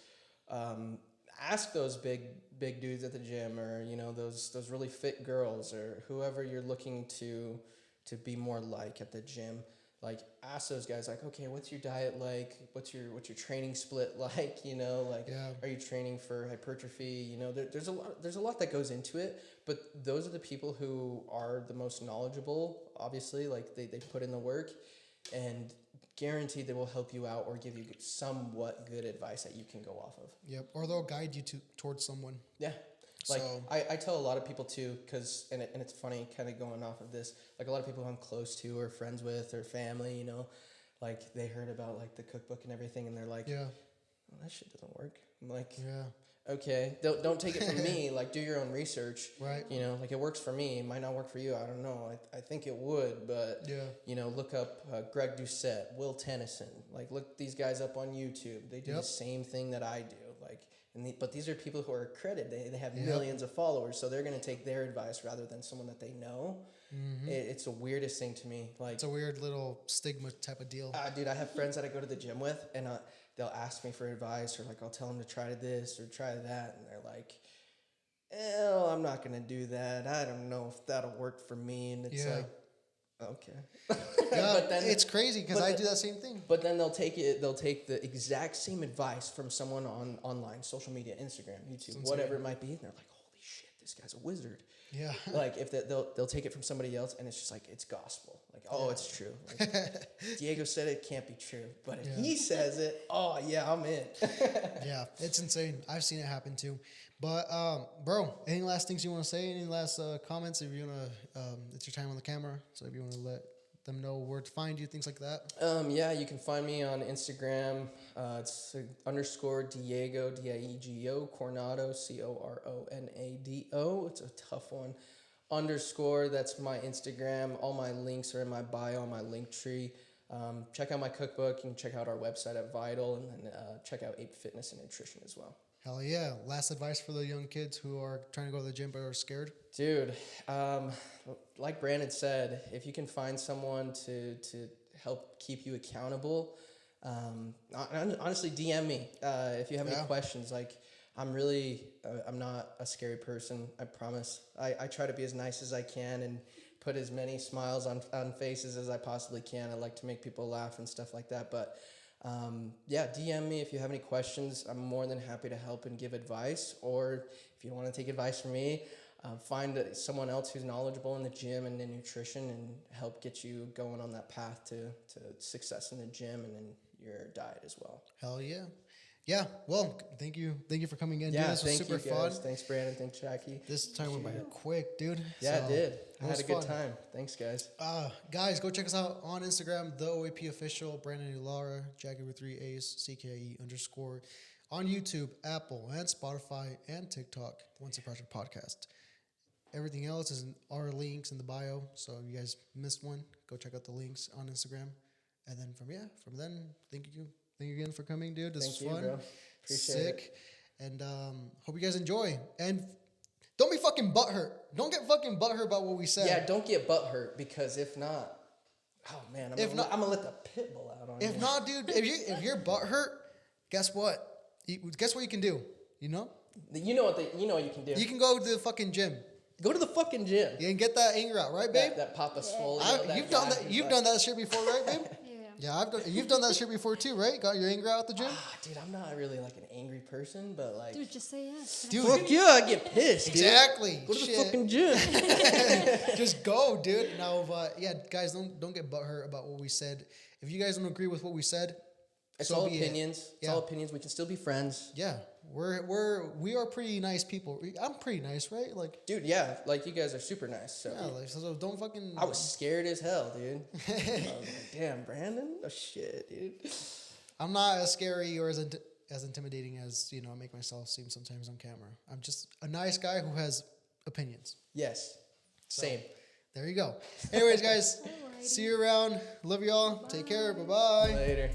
ask those big dudes at the gym, or, you know, those really fit girls, or whoever you're looking to be more like at the gym. Like, ask those guys, like, okay, what's your diet like? What's your training split like? You know, like, are you training for hypertrophy? You know, there's a lot that goes into it, but those are the people who are the most knowledgeable, obviously. Like, they put in the work, and guaranteed they will help you out or give you somewhat good advice that you can go off of. Yep, or they'll guide you towards someone. Yeah. Like, I tell a lot of people too, because, and it's funny kind of going off of this, like a lot of people who I'm close to or friends with or family, you know, like they heard about like the cookbook and everything, and they're like, well, that shit doesn't work. I'm like, okay, don't take it from me. Like, do your own research. Right. You know, like, it works for me. It might not work for you. I don't know. I think it would, but you know, look up Greg Doucette, Will Tennyson. Like, look these guys up on YouTube. They do the same thing that I do. Like, but these are people who are accredited. They have millions of followers, so they're going to take their advice rather than someone that they know. Mm-hmm. It's the weirdest thing to me. Like, it's a weird little stigma type of deal. Dude, I have friends that I go to the gym with, and they'll ask me for advice, or like I'll tell them to try this or try that, and they're like, I'm not going to do that. I don't know if that'll work for me. And it's like, okay. But then, it's crazy, because I do that same thing. But then they'll take the exact same advice from someone online, social media, Instagram, YouTube, whatever it might be, and they're like, holy shit, this guy's a wizard. Yeah. Like, if they'll take it from somebody else, and it's just like, it's gospel. Like, it's true. Like, Diego said it can't be true, but if he says it, I'm in. Yeah, it's insane. I've seen it happen too. But, bro, any last things you want to say? Any last comments? If you want to, it's your time on the camera. So if you want to let them know where to find you, things like that. You can find me on Instagram. It's _ Diego, Diego Coronado, Coronado. It's a tough one. _ that's my Instagram. All my links are in my bio on my link tree. Check out my cookbook. You can check out our website at Vital, and then check out Ape Fitness and Nutrition as well. Hell yeah. Last advice for the young kids who are trying to go to the gym but are scared? Dude, like Brandon said, if you can find someone to help keep you accountable, honestly, DM me if you have any questions. Like, I'm really, I'm not a scary person. I promise. I try to be as nice as I can and put as many smiles on faces as I possibly can. I like to make people laugh and stuff like that. But yeah, DM me if you have any questions. I'm more than happy to help and give advice. Or if you don't want to take advice from me, find someone else who's knowledgeable in the gym and in nutrition and help get you going on that path to success in the gym and in your diet as well. Hell yeah. Yeah, well, thank you for coming in. Yeah, dude. This was super fun. Thanks, Brandon. Thanks, Jackie. This time went by quick, dude. Yeah, so, it did. I had a good fun. time. Thanks, guys. Guys, go check us out on Instagram, the OAP official, Brandon Ulara, Jackie with 3 A's, CKE _ on YouTube, Apple, and Spotify, and TikTok, the Wednesday Project Podcast. Everything else is in our links in the bio. So if you guys missed one, go check out the links on Instagram. And then from then, thank you again for coming, dude. This was fun. Bro. Appreciate it. And hope you guys enjoy. And don't be fucking butthurt. Don't get fucking butthurt about what we said. Yeah, don't get butthurt, because if not, oh man, I'm gonna let the pit bull out on you. If not, dude, if you're butthurt, guess what? Guess what you can do? You know? You know what you can do. You can go to the fucking gym. Go to the fucking gym. You can get that anger out, right, babe? That Papa Swole. You've done that. You've done that shit before, right, babe? Yeah, you've done that shit before too, right? Got your anger out at the gym? Dude, I'm not really like an angry person, but like... Dude, just say yes. Dude, fuck yeah, I get pissed, dude. Exactly. Go to the fucking gym. Just go, dude. Now, yeah, guys, don't get butthurt about what we said. If you guys don't agree with what we said, it's all opinions. It's all opinions. We can still be friends. Yeah, we are pretty nice people. I'm pretty nice, right? Like, dude, yeah, like you guys are super nice. So yeah, like so don't fucking. I was scared as hell, dude. I was like, damn, Brandon. Oh shit, dude. I'm not as scary or as intimidating as I make myself seem sometimes on camera. I'm just a nice guy who has opinions. Yes, same. There you go. Anyways, guys, see you around. Love y'all. Bye. Take care. Bye-bye. Later.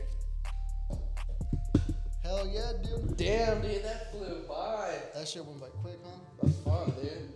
Hell yeah, dude. Damn, dude, that flew by. That shit went by quick, huh? That's fun, dude.